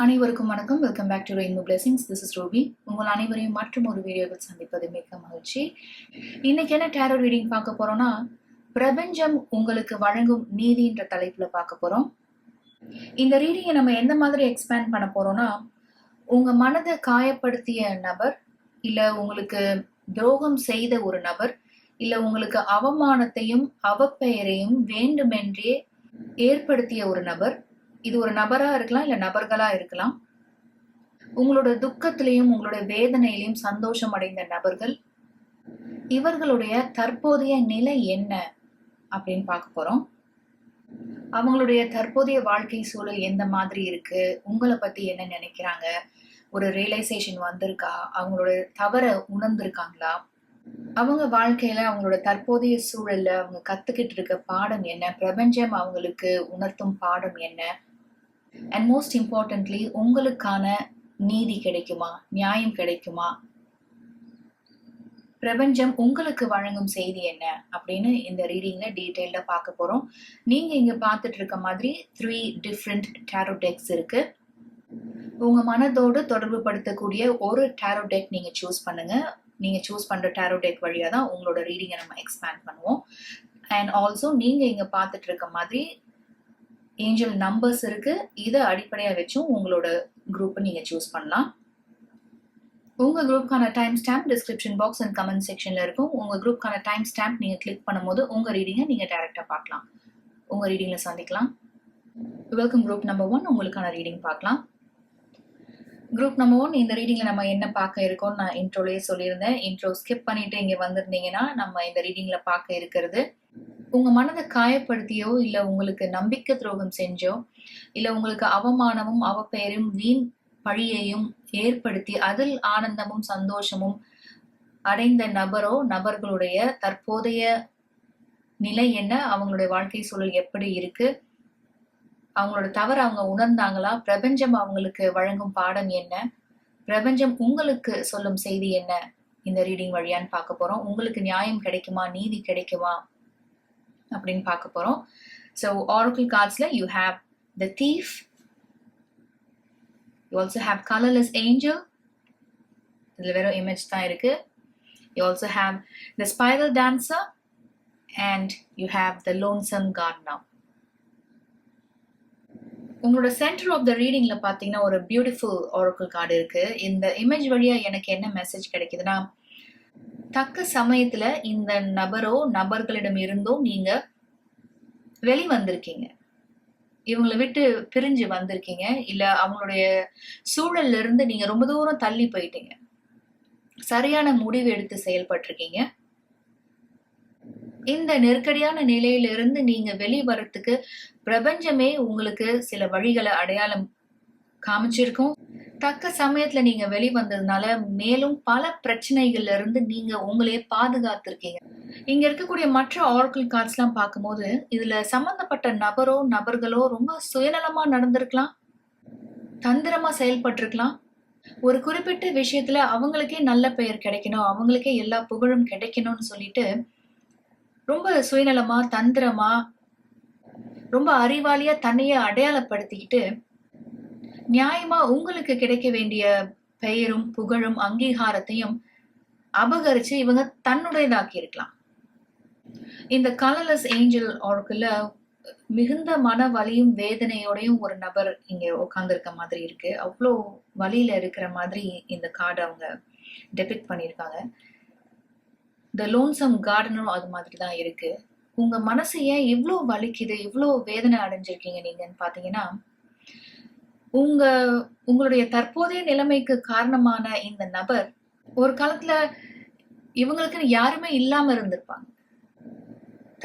அனைவருக்கும் வணக்கம். Welcome back to Rainbow Blessings. This is Ruby. உங்கள் அனைவரையும் மற்றும் ஒரு வீடியோவில் சந்திப்பது மிக்க மகிழ்ச்சி. இன்னைக்கு என்ன டேரோ ரீடிங் பார்க்க போறோம்னா, பிரபஞ்சம் உங்களுக்கு வழங்கும் நீதின்ற தலைப்புல பார்க்க போறோம். இந்த ரீடிங்கை நம்ம எந்த மாதிரி எக்ஸ்பேண்ட் பண்ண போறோம்னா, உங்க மனதை காயப்படுத்திய நபர், இல்ல உங்களுக்கு துரோகம் செய்த ஒரு நபர், இல்ல உங்களுக்கு அவமானத்தையும் அவப்பெயரையும் வேண்டுமென்றே ஏற்படுத்திய ஒரு நபர், இது ஒரு நபரா இருக்கலாம், இல்ல நபர்களா இருக்கலாம். உங்களோட துக்கத்திலையும் உங்களோட வேதனையிலையும் சந்தோஷம் அடைந்த நபர்கள், இவர்களுடைய தற்போதைய நிலை என்ன அப்படின்னு பார்க்க போறோம். அவங்களுடைய தற்போதைய வாழ்க்கை சூழல் எந்த மாதிரி இருக்கு, உங்களை பத்தி என்ன நினைக்கிறாங்க, ஒரு ரியலைசேஷன் வந்திருக்கா, அவங்களோட தவற உணர்ந்திருக்காங்களா, அவங்க வாழ்க்கையில அவங்களோட தற்போதைய சூழல்ல அவங்க கத்துக்கிட்டு இருக்க பாடம் என்ன, பிரபஞ்சம் அவங்களுக்கு உணர்த்தும் பாடம் என்ன, அண்ட் மோஸ்ட் இம்பார்ட்டன்ட்லி உங்களுக்கான நீதி கிடைக்குமா, நியாயம் கிடைக்குமா, பிரபஞ்சம் உங்களுக்கு வழங்கும் செய்தி என்ன அப்படின்னு இந்த ரீடிங்ல டீடைல்டா பார்க்க போறோம். நீங்க இங்க பார்த்துட்டு இருக்க மாதிரி 3 டிஃப்ரெண்ட் டேரோ டெக்ஸ் இருக்கு. உங்க மனதோடு தொடர்பு படுத்தக்கூடிய ஒரு டேரோ டெக் நீங்க சூஸ் பண்ணுங்க. நீங்க சூஸ் பண்ற டேரோ டெக் வழியா தான் உங்களோட ரீடிங்கை நம்ம எக்ஸ்பேண்ட் பண்ணுவோம். அண்ட் ஆல்சோ நீங்க இங்க பார்த்துட்டு இருக்க மாதிரி ஏஞ்சல் நம்பர்ஸ் இருக்கு. இதை அடிப்படையா வச்சும் உங்களோட குரூப்பை நீங்க சூஸ் பண்ணலாம். உங்க குரூப்கான time stamp description box and comment செக்ஷன்ல இருக்கும். உங்க குரூப்கான டைம் ஸ்டாம்ப் நீங்க கிளிக் பண்ணும்போது உங்க ரீடிங்கை நீங்க டைரக்டா பார்க்கலாம். உங்க ரீடிங்ல சந்திக்கலாம். Welcome group number 1. உங்களுக்கான ரீடிங் பார்க்கலாம். குரூப் நம்பர் 1, இந்த ரீடிங்ல நம்ம என்ன பார்க்க இருக்கோம் நான் இன்ட்ரோலயே சொல்லியிருந்தேன். இன்ட்ரோ ஸ்கிப் பண்ணிட்டு இங்க வந்திருந்தீங்கன்னா நம்ம இந்த ரீடிங்ல பார்க்க இருக்கிறது, உங்க மனதை காயப்படுத்தியோ, இல்ல உங்களுக்கு நம்பிக்கை துரோகம் செஞ்சோ, இல்ல உங்களுக்கு அவமானமும் அவப்பெயரும் வீண் பழியையும் ஏற்படுத்தி அதில் ஆனந்தமும் சந்தோஷமும் அடைந்த நபரோ நபர்களுடைய தற்போதைய நிலை என்ன, அவங்களுடைய வாழ்க்கை சூழல் எப்படி இருக்கு, அவங்களோட தவறு அவங்க உணர்ந்தாங்களா, பிரபஞ்சம் அவங்களுக்கு வழங்கும் பாடம் என்ன, பிரபஞ்சம் உங்களுக்கு சொல்லும் செய்தி என்ன, இந்த ரீடிங் வழியான்னு பார்க்க போறோம். உங்களுக்கு நியாயம் கிடைக்குமா, நீதி கிடைக்குமா அப்படின்னு பார்க்க போறோம். ஸோ ஆரக்கிள் கார்ட்ஸ்ல you have the thief, you also have colourless angel, இதுல வெறும் இமேஜ் தான் இருக்கு. You also have the spiral dancer and you have the lonesome gardener. உங்களோட சென்டர் ஆஃப் த ரீடிங்ல பாத்தீங்கன்னா ஒரு பியூட்டிஃபுல் ஆரக்கிள் கார்டு இருக்கு. இந்த இமேஜ் வழியா எனக்கு என்ன மெசேஜ் கிடைக்குதுன்னா, தக்க சமயத்துல இந்த நபரோ நபர்களிடம் இருந்தோ நீங்க வெளி வந்திருக்கீங்க, இவங்களை விட்டு பிரிஞ்சு வந்திருக்கீங்க, இல்ல அவங்களுடைய சூழல்ல இருந்து நீங்க ரொம்ப தூரம் தள்ளி போயிட்டீங்க, சரியான முடிவு எடுத்து செயல்பட்டிருக்கீங்க. இந்த நெருக்கடியான நிலையிலிருந்து நீங்க வெளிவரத்துக்கு பிரபஞ்சமே உங்களுக்கு சில வழிகளை அடையாளம் காமிச்சிருக்கும். தக்க சமயத்துல நீங்க வெளிவந்ததுனால மேலும் பல பிரச்சனைகள்ல இருந்து நீங்க உங்களையே பாதுகாத்திருக்கீங்க. இங்க இருக்கக்கூடிய மற்ற ஆரக்கிள் கார்ட்ஸ் எல்லாம் பார்க்கும்போது இதுல சம்பந்தப்பட்ட நபரோ நபர்களோ ரொம்ப சுயநலமா நடந்திருக்கலாம், தந்திரமா செயல்பட்டிருக்கலாம். ஒரு குறிப்பிட்ட விஷயத்துல அவங்களுக்கே நல்ல பெயர் கிடைக்கணும், அவங்களுக்கே எல்லா புகழும் கிடைக்கணும்னு சொல்லிட்டு ரொம்ப சுயநலமா தந்திரமா ரொம்ப அறிவாளியா தன்னையே அடையாளப்படுத்திக்கிட்டு நியாயமா உங்களுக்கு கிடைக்க வேண்டிய பெயரும் புகழும் அங்கீகாரத்தையும் அபகரிச்சு இவங்க தன்னுடையதாக்கி இருக்கலாம். இந்த கலர்லெஸ் ஏஞ்சல் ஆர்க்குல மிகுந்த மன வலியும் வேதனையோடையும் ஒரு நபர் இங்க உட்கார்ந்துருக்க மாதிரி இருக்கு. அவ்வளோ வலியில இருக்கிற மாதிரி இந்த கார்டு அவங்க டெபிக்ட் பண்ணியிருக்காங்க. த லோன்சம் கார்டனும் அது மாதிரி தான் இருக்கு. உங்க மனசு ஏன் இவ்வளோ வலிக்குது, இவ்வளோ வேதனை அடைஞ்சிருக்கீங்க நீங்கன்னு பாத்தீங்கன்னா, உங்களுடைய தற்போதைய நிலைமைக்கு காரணமான இந்த நபர் ஒரு காலத்துல இவங்களுக்குன்னு யாருமே இல்லாம இருந்திருப்பாங்க,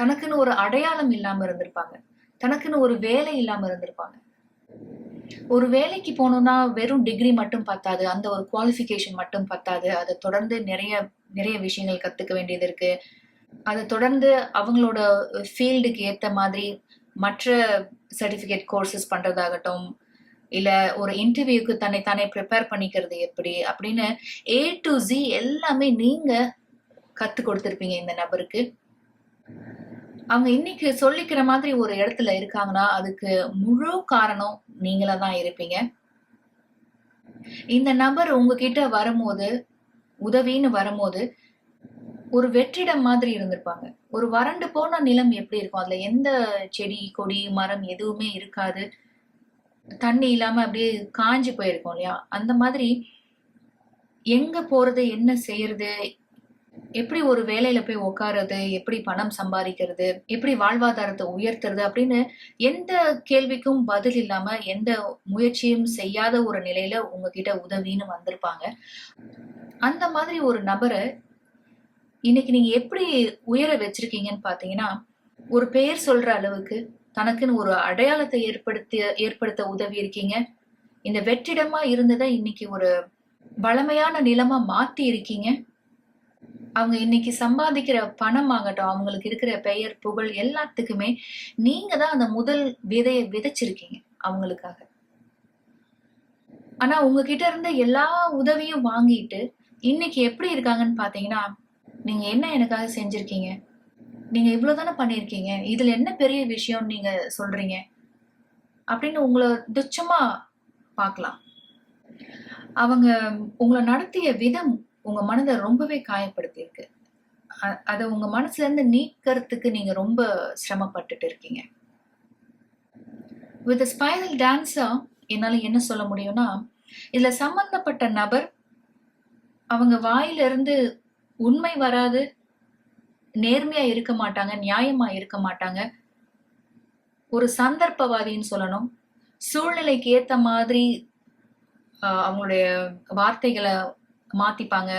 தனக்குன்னு ஒரு அடையாளம் இல்லாம இருந்திருப்பாங்க, தனக்குன்னு ஒரு வேலை இல்லாம இருந்திருப்பாங்க. ஒரு வேலைக்கு போனோம்னா வெறும் டிகிரி மட்டும் பத்தாது, அந்த ஒரு குவாலிஃபிகேஷன் மட்டும் பத்தாது, அதை தொடர்ந்து நிறைய நிறைய விஷயங்கள் கத்துக்க வேண்டியது இருக்கு. அதை தொடர்ந்து அவங்களோட ஃபீல்டுக்கு ஏத்த மாதிரி மற்ற சர்டிஃபிகேட் கோர்சஸ் பண்றதாகட்டும், இல்ல ஒரு இன்டர்வியூக்கு தன்னை தானே ப்ரிப்பேர் பண்ணிக்கிறது எப்படி அப்படின்னு A to Z எல்லாமே நீங்க கத்து கொடுத்திருப்பீங்க இந்த நபருக்கு. அவங்க இன்னைக்கு சொல்லிக்கிற மாதிரி ஒரு இடத்துல இருக்காங்கன்னா அதுக்கு முழு காரணம் நீங்களா தான் இருப்பீங்க. இந்த நபர் உங்ககிட்ட வரும்போது, உதவின்னு வரும்போது, ஒரு வெற்றிடம் மாதிரி இருந்திருப்பாங்க. ஒரு வறண்டு போன நிலம் எப்படி இருக்கும்? அதுல எந்த செடி, கொடி, மரம் எதுவுமே இருக்காது. தண்ணி இல்லாம அப்படியே காஞ்சு போயிருக்கும் இல்லையா? அந்த மாதிரி எங்க போறது? என்ன செய்யறது? எப்படி ஒரு வேலையில போய் உட்கார்றது? எப்படி பணம் சம்பாதிக்கிறது? எப்படி வாழ்வாதாரத்த உயர்த்துறது? அப்படின்னு எந்த கேள்விக்கும் பதில் இல்லாம, எந்த முயற்சியும் செய்யாத ஒரு நிலையில உங்ககிட்ட உதவின்னு வந்திருப்பாங்க. அந்த மாதிரி ஒரு நபர இன்னைக்கு நீங்க எப்படி உயர வச்சிருக்கீங்கன்னு பார்த்தீங்கன்னா, ஒரு பெயர் சொல்ற அளவுக்கு தனக்குன்னு ஒரு அடையாளத்தை ஏற்படுத்த உதவி இருக்கீங்க. இந்த வெற்றிடமா இருந்தத இன்னைக்கு ஒரு வளமையான நிலமா மாத்தி இருக்கீங்க. அவங்க இன்னைக்கு சம்பாதிக்கிற பணம் ஆகட்டும், அவங்களுக்கு இருக்கிற பெயர், புகழ் எல்லாத்துக்குமே நீங்க தான் அந்த முதல் விதைய விதைச்சிருக்கீங்க அவங்களுக்காக. ஆனா உங்ககிட்ட இருந்த எல்லா உதவியும் வாங்கிட்டு, இன்னைக்கு எப்படி இருக்காங்கன்னு பார்த்தீங்கன்னா, நீங்க என்ன எனக்காக செஞ்சிருக்கீங்க? நீங்க இவ்ளோ தானே பண்ணியிருக்கீங்க. இதுல என்ன பெரிய விஷயம்னு நீங்க சொல்றீங்க? அப்படின்னு உங்கள துச்சமா பார்க்கலாம். அவங்க உங்கள நடத்திய விதம் உங்க மனத ரொம்பவே காயப்படுத்தியிருக்கு. அத உங்க மனசுல இருந்து நீக்கறதுக்கு நீங்க ரொம்ப சிரமப்பட்டுட்டு இருக்கீங்க. வித் ஸ்பைரல் டான்ஸா என்னால என்ன சொல்ல முடியும்னா, இதுல சம்பந்தப்பட்ட நபர் அவங்க வாயில இருந்து உண்மை வராது, நேர்மையா இருக்க மாட்டாங்க, நியாயமா இருக்க மாட்டாங்க. ஒரு சந்தர்ப்பவாதின்னு சொல்லணும். சூழ்நிலைக்கு ஏத்த மாதிரி அவங்களுடைய வார்த்தைகள மாத்திப்பாங்க.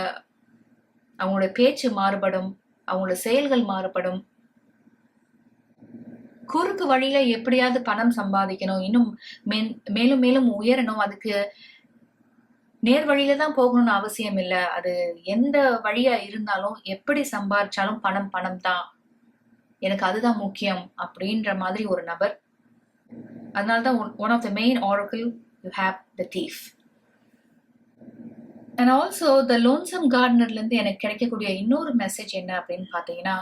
அவங்களோட பேச்சு மாறுபடும். அவங்களோட செயல்கள் மாறுபடும். குறுக்கு வழியில எப்படியாவது பணம் சம்பாதிக்கணும். இன்னும் மேலும் மேலும் உயரணும். அதுக்கு நேர் வழியில தான் போகணும்னு அவசியம் இல்ல. அது எந்த வழியா இருந்தாலும், எப்படி சம்பாரிச்சாலும் பணம் பணம் தான். எனக்கு அதுதான் முக்கியம் அப்படின்ற மாதிரி ஒரு நபர். அதனால தான் one of the main oracle you have the thief. And also the lonesome கார்டனர்ல இருந்து எனக்கு கிடைக்கக்கூடிய இன்னொரு மெசேஜ் என்ன அப்படின்னு பாத்தீங்கன்னா,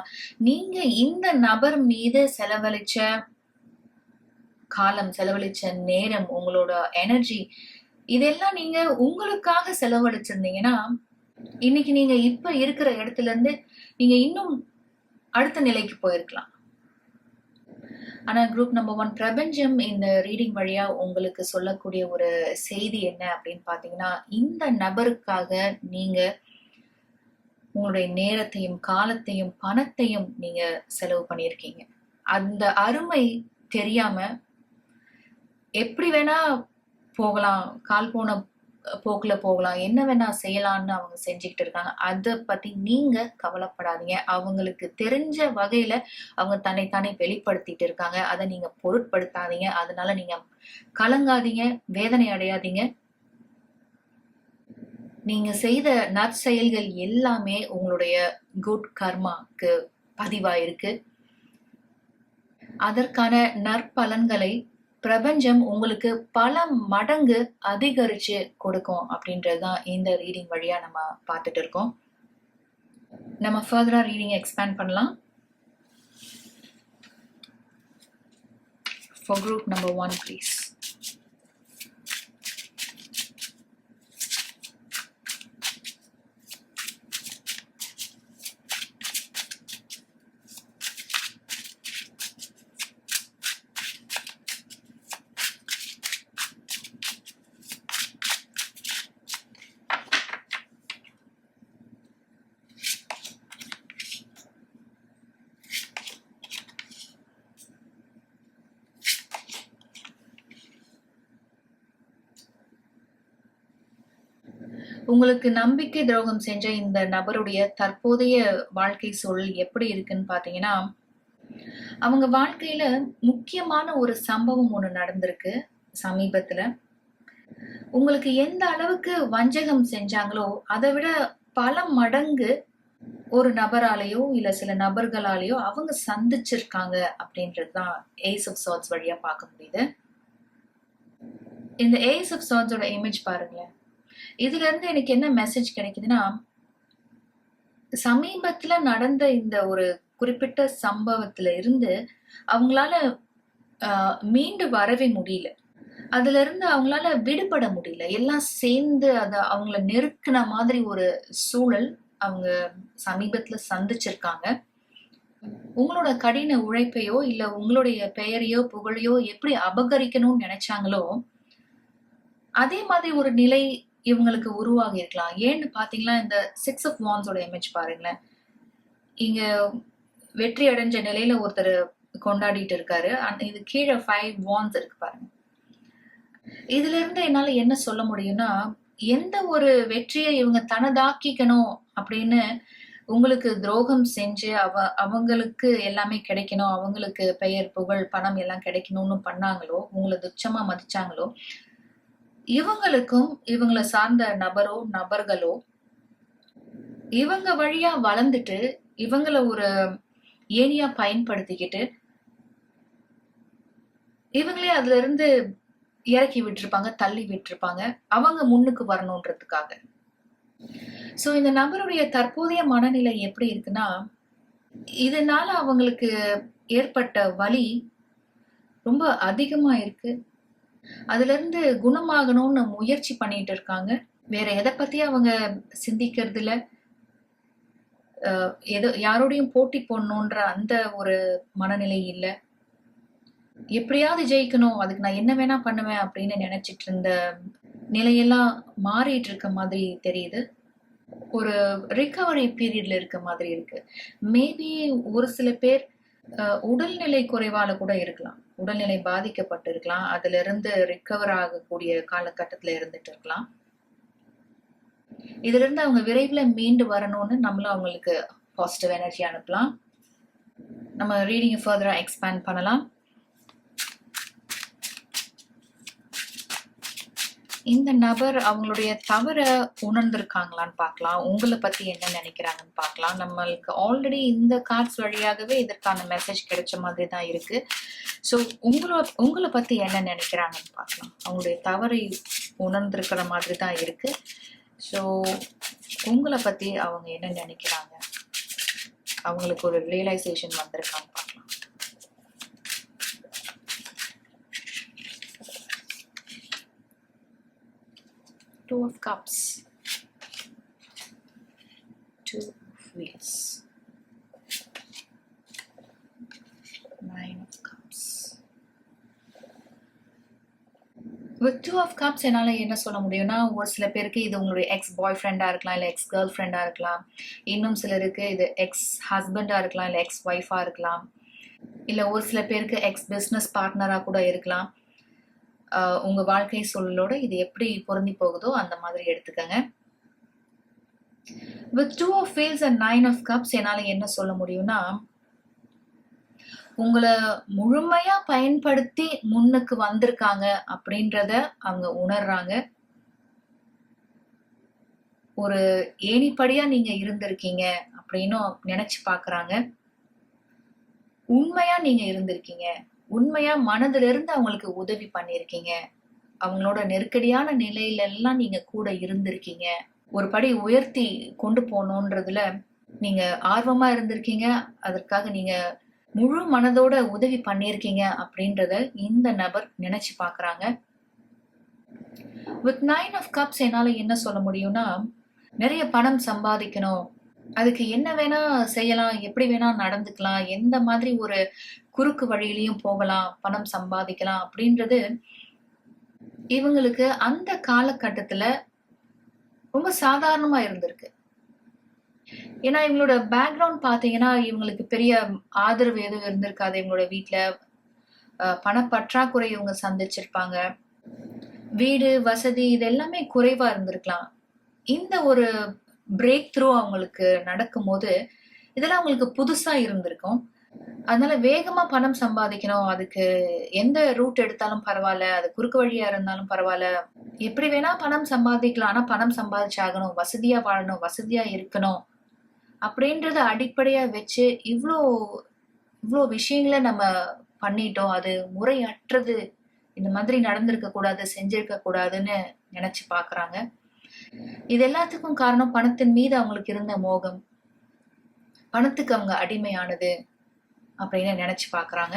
நீங்க இந்த நபர் மீது செலவழிச்ச காலம், செலவழிச்ச நேரம், உங்களோட எனர்ஜி இதெல்லாம் நீங்க உங்களுக்காக செலவழிச்சிருந்தீங்கன்னா, இன்னைக்கு நீங்க இப்ப இருக்கிற இடத்துல இருந்து நீங்க இன்னும் அடுத்த நிலைக்கு போயிருக்கலாம். ஆனா குரூப் நம்பர் 1 பிரபஞ்சம் இந்த ரீடிங் வழியா உங்களுக்கு சொல்லக்கூடிய ஒரு செய்தி என்ன அப்படின்னு பாத்தீங்கன்னா, இந்த நபருக்காக நீங்க உங்களுடைய நேரத்தையும், காலத்தையும், பணத்தையும் நீங்க செலவு பண்ணியிருக்கீங்க. அந்த அருமை தெரியாம எப்படி வேணா போகலாம், கால் போன போக்குல போகலாம், என்ன வேணா செய்யலாம்னு அவங்க செஞ்சுக்கிட்டு இருக்காங்க. அத பத்தி நீங்க கவலைப்படாதீங்க. அவங்களுக்கு தெரிஞ்ச வகையில அவங்க தன்னைத்தானே வெளிப்படுத்திட்டு இருக்காங்க. அத நீங்க பொருட்படுத்தாதீங்க. அதனால நீங்க கலங்காதீங்க, வேதனை அடையாதீங்க. நீங்க செய்த நற்செயல்கள் எல்லாமே உங்களுடைய குட் கர்மாக்கு பதிவாயிருக்கு. அதற்கான நற்பலன்களை பிரபஞ்சம் உங்களுக்கு பல மடங்கு அதிகரிச்சு கொடுக்கும் அப்படின்றதுதான் இந்த ரீடிங் வழியா நம்ம பார்த்துட்டு இருக்கோம். நம்ம ஃபர்தரா ரீடிங் எக்ஸ்பேண்ட் பண்ணலாம். For group number 1 please. உங்களுக்கு நம்பிக்கை துரோகம் செஞ்ச இந்த நபருடைய தற்போதைய வாழ்க்கை சூழல் எப்படி இருக்குன்னு பாத்தீங்கன்னா, அவங்க வாழ்க்கையில முக்கியமான ஒரு சம்பவம் ஒண்ணு நடந்திருக்கு சமீபத்துல. உங்களுக்கு எந்த அளவுக்கு வஞ்சகம் செஞ்சாங்களோ அதை விட பல மடங்கு ஒரு நபராலேயோ இல்ல சில நபர்களாலேயோ அவங்க சந்திச்சிருக்காங்க அப்படின்றதுதான் ஏஸ் ஆஃப் சார்ட்ஸ் வழியா பார்க்க முடியுது. இந்த ஏஸ் ஆஃப் சார்ட்ஸோட இமேஜ் பாருங்களேன். இதுல இருந்து எனக்கு என்ன மெசேஜ் கிடைக்குதுன்னா, சமீபத்துல நடந்த இந்த ஒரு குறிப்பிட்ட சம்பவத்துல இருந்து அவங்களால மீண்டு வரவே முடியல. அதுல இருந்து அவங்களால விடுபட முடியல. எல்லாம் சேர்ந்து அவங்கள நெருக்குன மாதிரி ஒரு சூழல் அவங்க சமீபத்துல சந்திச்சிருக்காங்க. உங்களோட கடின உழைப்பையோ இல்ல உங்களுடைய பெயரையோ புகழையோ எப்படி அபகரிக்கணும்னு நினைச்சாங்களோ அதே மாதிரி ஒரு நிலை இவங்களுக்கு உருவாகி இருக்கலாம். ஏன்னு பாத்தீங்கன்னா இந்த 6 of Wands இமேஜ் பாருங்களேன். இங்க வெற்றி அடைஞ்ச நிலையில ஒருத்தர் கொண்டாடிட்டு இருக்காரு. இது கீழே 5 Wands இருக்கு பாருங்க. இதுல இருந்து என்னால என்ன சொல்ல முடியும்னா, எந்த ஒரு வெற்றியை இவங்க தனதாக்கிக்கணும் அப்படின்னு உங்களுக்கு துரோகம் செஞ்சு அவங்களுக்கு எல்லாமே கிடைக்கணும், அவங்களுக்கு பெயர் புகழ் பணம் எல்லாம் கிடைக்கணும்னு பண்ணாங்களோ, உங்களை துச்சமா மதிச்சாங்களோ, இவங்களுக்கும் இவங்களை சார்ந்த நபர்களோ இவங்க வழியா வளர்ந்துட்டு இவங்களை ஒரு ஏணியா பயன்படுத்திக்கிட்டு இவங்களே அதுல இருந்து இறக்கி விட்டுருப்பாங்க, தள்ளி விட்டுருப்பாங்க, அவங்க முன்னுக்கு வரணுன்றதுக்காக. சோ இந்த நபருடைய தற்போதைய மனநிலை எப்படி இருக்குன்னா, இதனால அவங்களுக்கு ஏற்பட்ட வலி ரொம்ப அதிகமா இருக்கு. அதுல இருந்து குணமாகணும்னு முயற்சி பண்ணிட்டு இருக்காங்க. வேற எதை பத்தி அவங்க சிந்திக்கிறது இல்ல. யாரோடையும் போட்டி போடணுன்ற அந்த ஒரு மனநிலை இல்ல. எப்படியாவது ஜெயிக்கணும், அதுக்கு நான் என்ன வேணா பண்ணுவேன் அப்படின்னு நினைச்சிட்டு இருந்த நிலையெல்லாம் மாறிட்டு இருக்க மாதிரி தெரியுது. ஒரு ரிகவரி பீரியட்ல இருக்க மாதிரி இருக்கு. மேபி ஒரு சில பேர் உடல்நிலை குறைவால கூட இருக்கலாம், உடல்நிலை பாதிக்கப்பட்டு இருக்கலாம், அதுல இருந்து ரிகவர் ஆகக்கூடிய காலகட்டத்துல இருந்துட்டு இருக்கலாம். இதுல இருந்து அவங்க விரைவில் மீண்டு வரணும்னு நம்மளும் அவங்களுக்கு பாசிட்டிவ் எனர்ஜி அனுப்பலாம். நம்ம ரீடிங் ஃபர்தரா எக்ஸ்பேண்ட் பண்ணலாம். இந்த நபர் அவங்களுடைய தவற உணர்ந்திருக்காங்களான்னு பார்க்கலாம். உங்களை பத்தி என்ன நினைக்கிறாங்கன்னு பார்க்கலாம். நம்மளுக்கு ஆல்ரெடி இந்த கார்ட்ஸ் வழியாகவே இதற்கான மெசேஜ் கிடைச்ச மாதிரி தான் இருக்கு. ஸோ உங்களை பத்தி என்ன நினைக்கிறாங்கன்னு பார்க்கலாம். அவங்களுடைய தவறை உணர்ந்திருக்கிற மாதிரி தான் இருக்கு. ஸோ உங்களை பத்தி அவங்க என்ன நினைக்கிறாங்க, அவங்களுக்கு ஒரு ரியலைசேஷன் வந்திருக்கான்னு பார்க்கலாம். Two of Cups, Two of Wheels, Nine of Cups. With Two of Cups என்னால என்ன சொல்ல முடியும்னா, ஒரு சில பேருக்கு இது உங்களுடைய எக்ஸ் பாய் ஃப்ரெண்டா இருக்கலாம், இல்லை எக்ஸ் கேர்ள் ஃப்ரெண்டா இருக்கலாம். இன்னும் சிலருக்கு இது எக்ஸ் ஹஸ்பண்டா இருக்கலாம், இல்லை எக்ஸ் ஒய்ஃபா இருக்கலாம், இல்லை ஒரு சில பேருக்கு எக்ஸ் பிஸ்னஸ் பார்ட்னரா கூட இருக்கலாம். உங்க வாழ்க்கை சூழலோட இது எப்படி பொருந்தி போகுதோ அந்த மாதிரி எடுத்துக்கங்க. With Two of Wheels and Nine of Cups என்னால என்ன சொல்ல முடியும்னா, உங்களை முழுமையா பயன்படுத்தி முன்னுக்கு வந்திருக்காங்க அப்படின்றத அவங்க உணர்றாங்க. ஒரு ஏணிப்படியா நீங்க இருந்திருக்கீங்க அப்படின்னு நினைச்சு பாக்குறாங்க. உண்மையா நீங்க இருந்திருக்கீங்க, உண்மையா மனதுல இருந்து அவங்களுக்கு உதவி பண்ணிருக்கீங்க, அவங்களோட நெருக்கடியான நிலையில எல்லாம் நீங்க கூட இருந்திருக்கீங்க. ஒரு படி உயர்த்தி கொண்டு போகணுன்றதுல நீங்க ஆர்வமா இருந்திருக்கீங்க. அதற்காக நீங்க முழு மனதோட உதவி பண்ணிருக்கீங்க அப்படின்றத இந்த நபர் நினைச்சு பாக்குறாங்க. வித் Nine of Cups என்னால என்ன சொல்ல முடியும்னா, நிறைய பணம் சம்பாதிக்கணும், அதுக்கு என்ன வேணா செய்யலாம், எப்படி வேணா நடந்துக்கலாம், எந்த மாதிரி ஒரு குறுக்கு வழியிலையும் போகலாம், பணம் சம்பாதிக்கலாம் அப்படின்றது இவங்களுக்கு அந்த காலகட்டத்துல ரொம்ப சாதாரணமா இருந்திருக்கு. ஏன்னா இவங்களோட பேக்ரவுண்ட் பாத்தீங்கன்னா இவங்களுக்கு பெரிய ஆதரவு எதுவும் இருந்திருக்காது. இவங்களோட வீட்டுல பணப்பற்றாக்குறை இவங்க சந்திச்சிருப்பாங்க. வீடு வசதி இது எல்லாமே குறைவா இருந்திருக்கலாம். இந்த ஒரு பிரேக் த்ரூ அவங்களுக்கு நடக்கும் போது இதெல்லாம் அவங்களுக்கு புதுசா இருந்திருக்கும். அதனால வேகமா பணம் சம்பாதிக்கணும், அதுக்கு எந்த ரூட் எடுத்தாலும் பரவாயில்ல, அது குறுக்கு வழியா இருந்தாலும் பரவாயில்ல, எப்படி வேணா பணம் சம்பாதிக்கலாம், ஆனா பணம் சம்பாதிச்சாகணும், வசதியா வாழணும், வசதியா இருக்கணும் அப்படின்றத அடிப்படையா வச்சு இவ்வளோ விஷயங்களை நம்ம பண்ணிட்டோம், அது முறையற்றது, இந்த மாதிரி நடந்திருக்க கூடாது, செஞ்சிருக்க கூடாதுன்னு நினைச்சு பாக்குறாங்க. இது எல்லாத்துக்கும் காரணம் பணத்தின் மீது அவங்களுக்கு இருந்த மோகம், பணத்துக்கு அவங்க அடிமையானது அப்படின்னு நினைச்சு பாக்குறாங்க.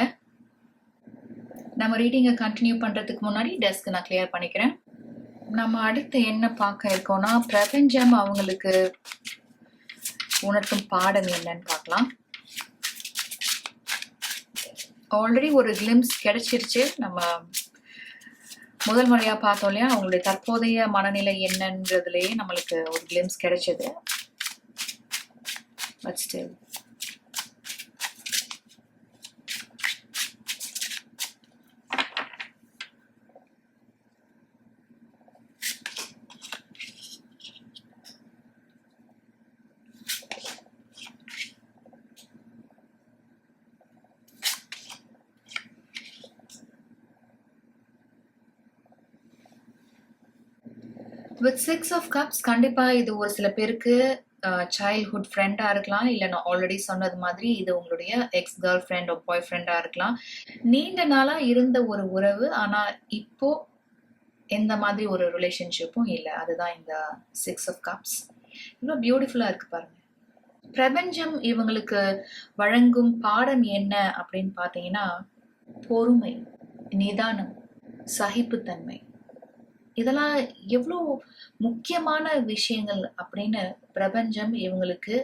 நம்ம ரீடிங்கை கண்டினியூ பண்றதுக்கு முன்னாடி டெஸ்க் நான் கிளியர் பண்ணிக்கிறேன். நம்ம அடுத்து என்ன பார்க்க இருக்கோம்னா, பிரபஞ்சம் அவங்களுக்கு உணர்த்தும் பாடம் என்னன்னு பார்க்கலாம். ஆல்ரெடி ஒரு கிளிம்ஸ் கிடைச்சிருச்சு. நம்ம முதல் முறையா பார்த்தோம் இல்லையா, அவங்களுடைய தற்போதைய மனநிலை என்னன்றதுலயே நம்மளுக்கு ஒரு கிளிம்ஸ் கிடைச்சது. But still with 6 of cups கண்டிப்பா இது ஒரு சில பேருக்கு சைல்ட்ஹுட் ஃப்ரெண்டா இருக்கலாம், இல்ல நான் ஆல்ரெடி சொன்னது மாதிரி இது உங்களுடைய எக்ஸ் கேர்ள் ஃப்ரெண்ட் பாய் ஃப்ரெண்டா இருக்கலாம். நீண்ட நாளா இருந்த ஒரு உறவு, ஆனா இப்போ எந்த மாதிரி ஒரு ரிலேஷன்ஷிப்பும் இல்லை. அதுதான் இந்த 6 ஆஃப் கப்ஸ். இவ்வளோ பியூட்டிஃபுல்லா இருக்கு பாருங்க. பிரபஞ்சம் இவங்களுக்கு வழங்கும் பாடம் என்ன அப்படின்னு பார்த்தீங்கன்னா, பொறுமை, நிதானம், சகிப்புத்தன்மை. இதெல்லாம் எவ்வளோ முக்கியமான விஷயங்கள் அப்படின்னு பிரபஞ்சம் இவங்களுக்கு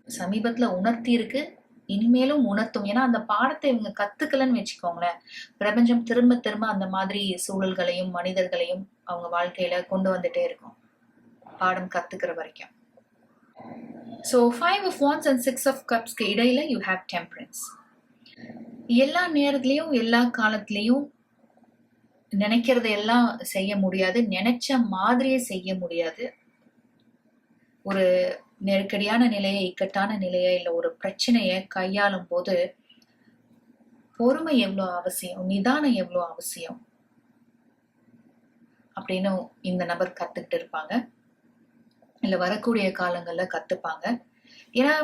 சமீபத்துல உணர்த்தி இருக்கு, இனிமேலும் உணர்த்தும். ஏன்னா அந்த பாடத்தை இவங்க கத்துக்கலன்னு வச்சுக்கோங்களேன், பிரபஞ்சம் திரும்ப திரும்ப அந்த மாதிரி சூழல்களையும் மனிதர்களையும் அவங்க வாழ்க்கையில கொண்டு வந்துட்டே இருக்கும், பாடம் கத்துக்கிற வரைக்கும். So 5 of wands and 6 of cupsக்கு இடையில யூ ஹேவ் டெம்பரன்ஸ். எல்லா நேரத்துலயும் எல்லா காலத்திலையும் நினைக்கிறத எல்லாம் செய்ய முடியாது, நினைச்ச மாதிரியே செய்ய முடியாது. ஒரு நெருக்கடியான நிலையை, இக்கட்டான நிலையை, இல்ல ஒரு பிரச்சனையை கையாளும் போது பொறுமை எவ்வளவு அவசியம், நிதானம் எவ்வளவு அவசியம் அப்படின்னு இந்த நபர் கத்துக்கிட்டு இருப்பாங்க, இல்ல வரக்கூடிய காலங்கள்ல கத்துப்பாங்க. ஏன்னா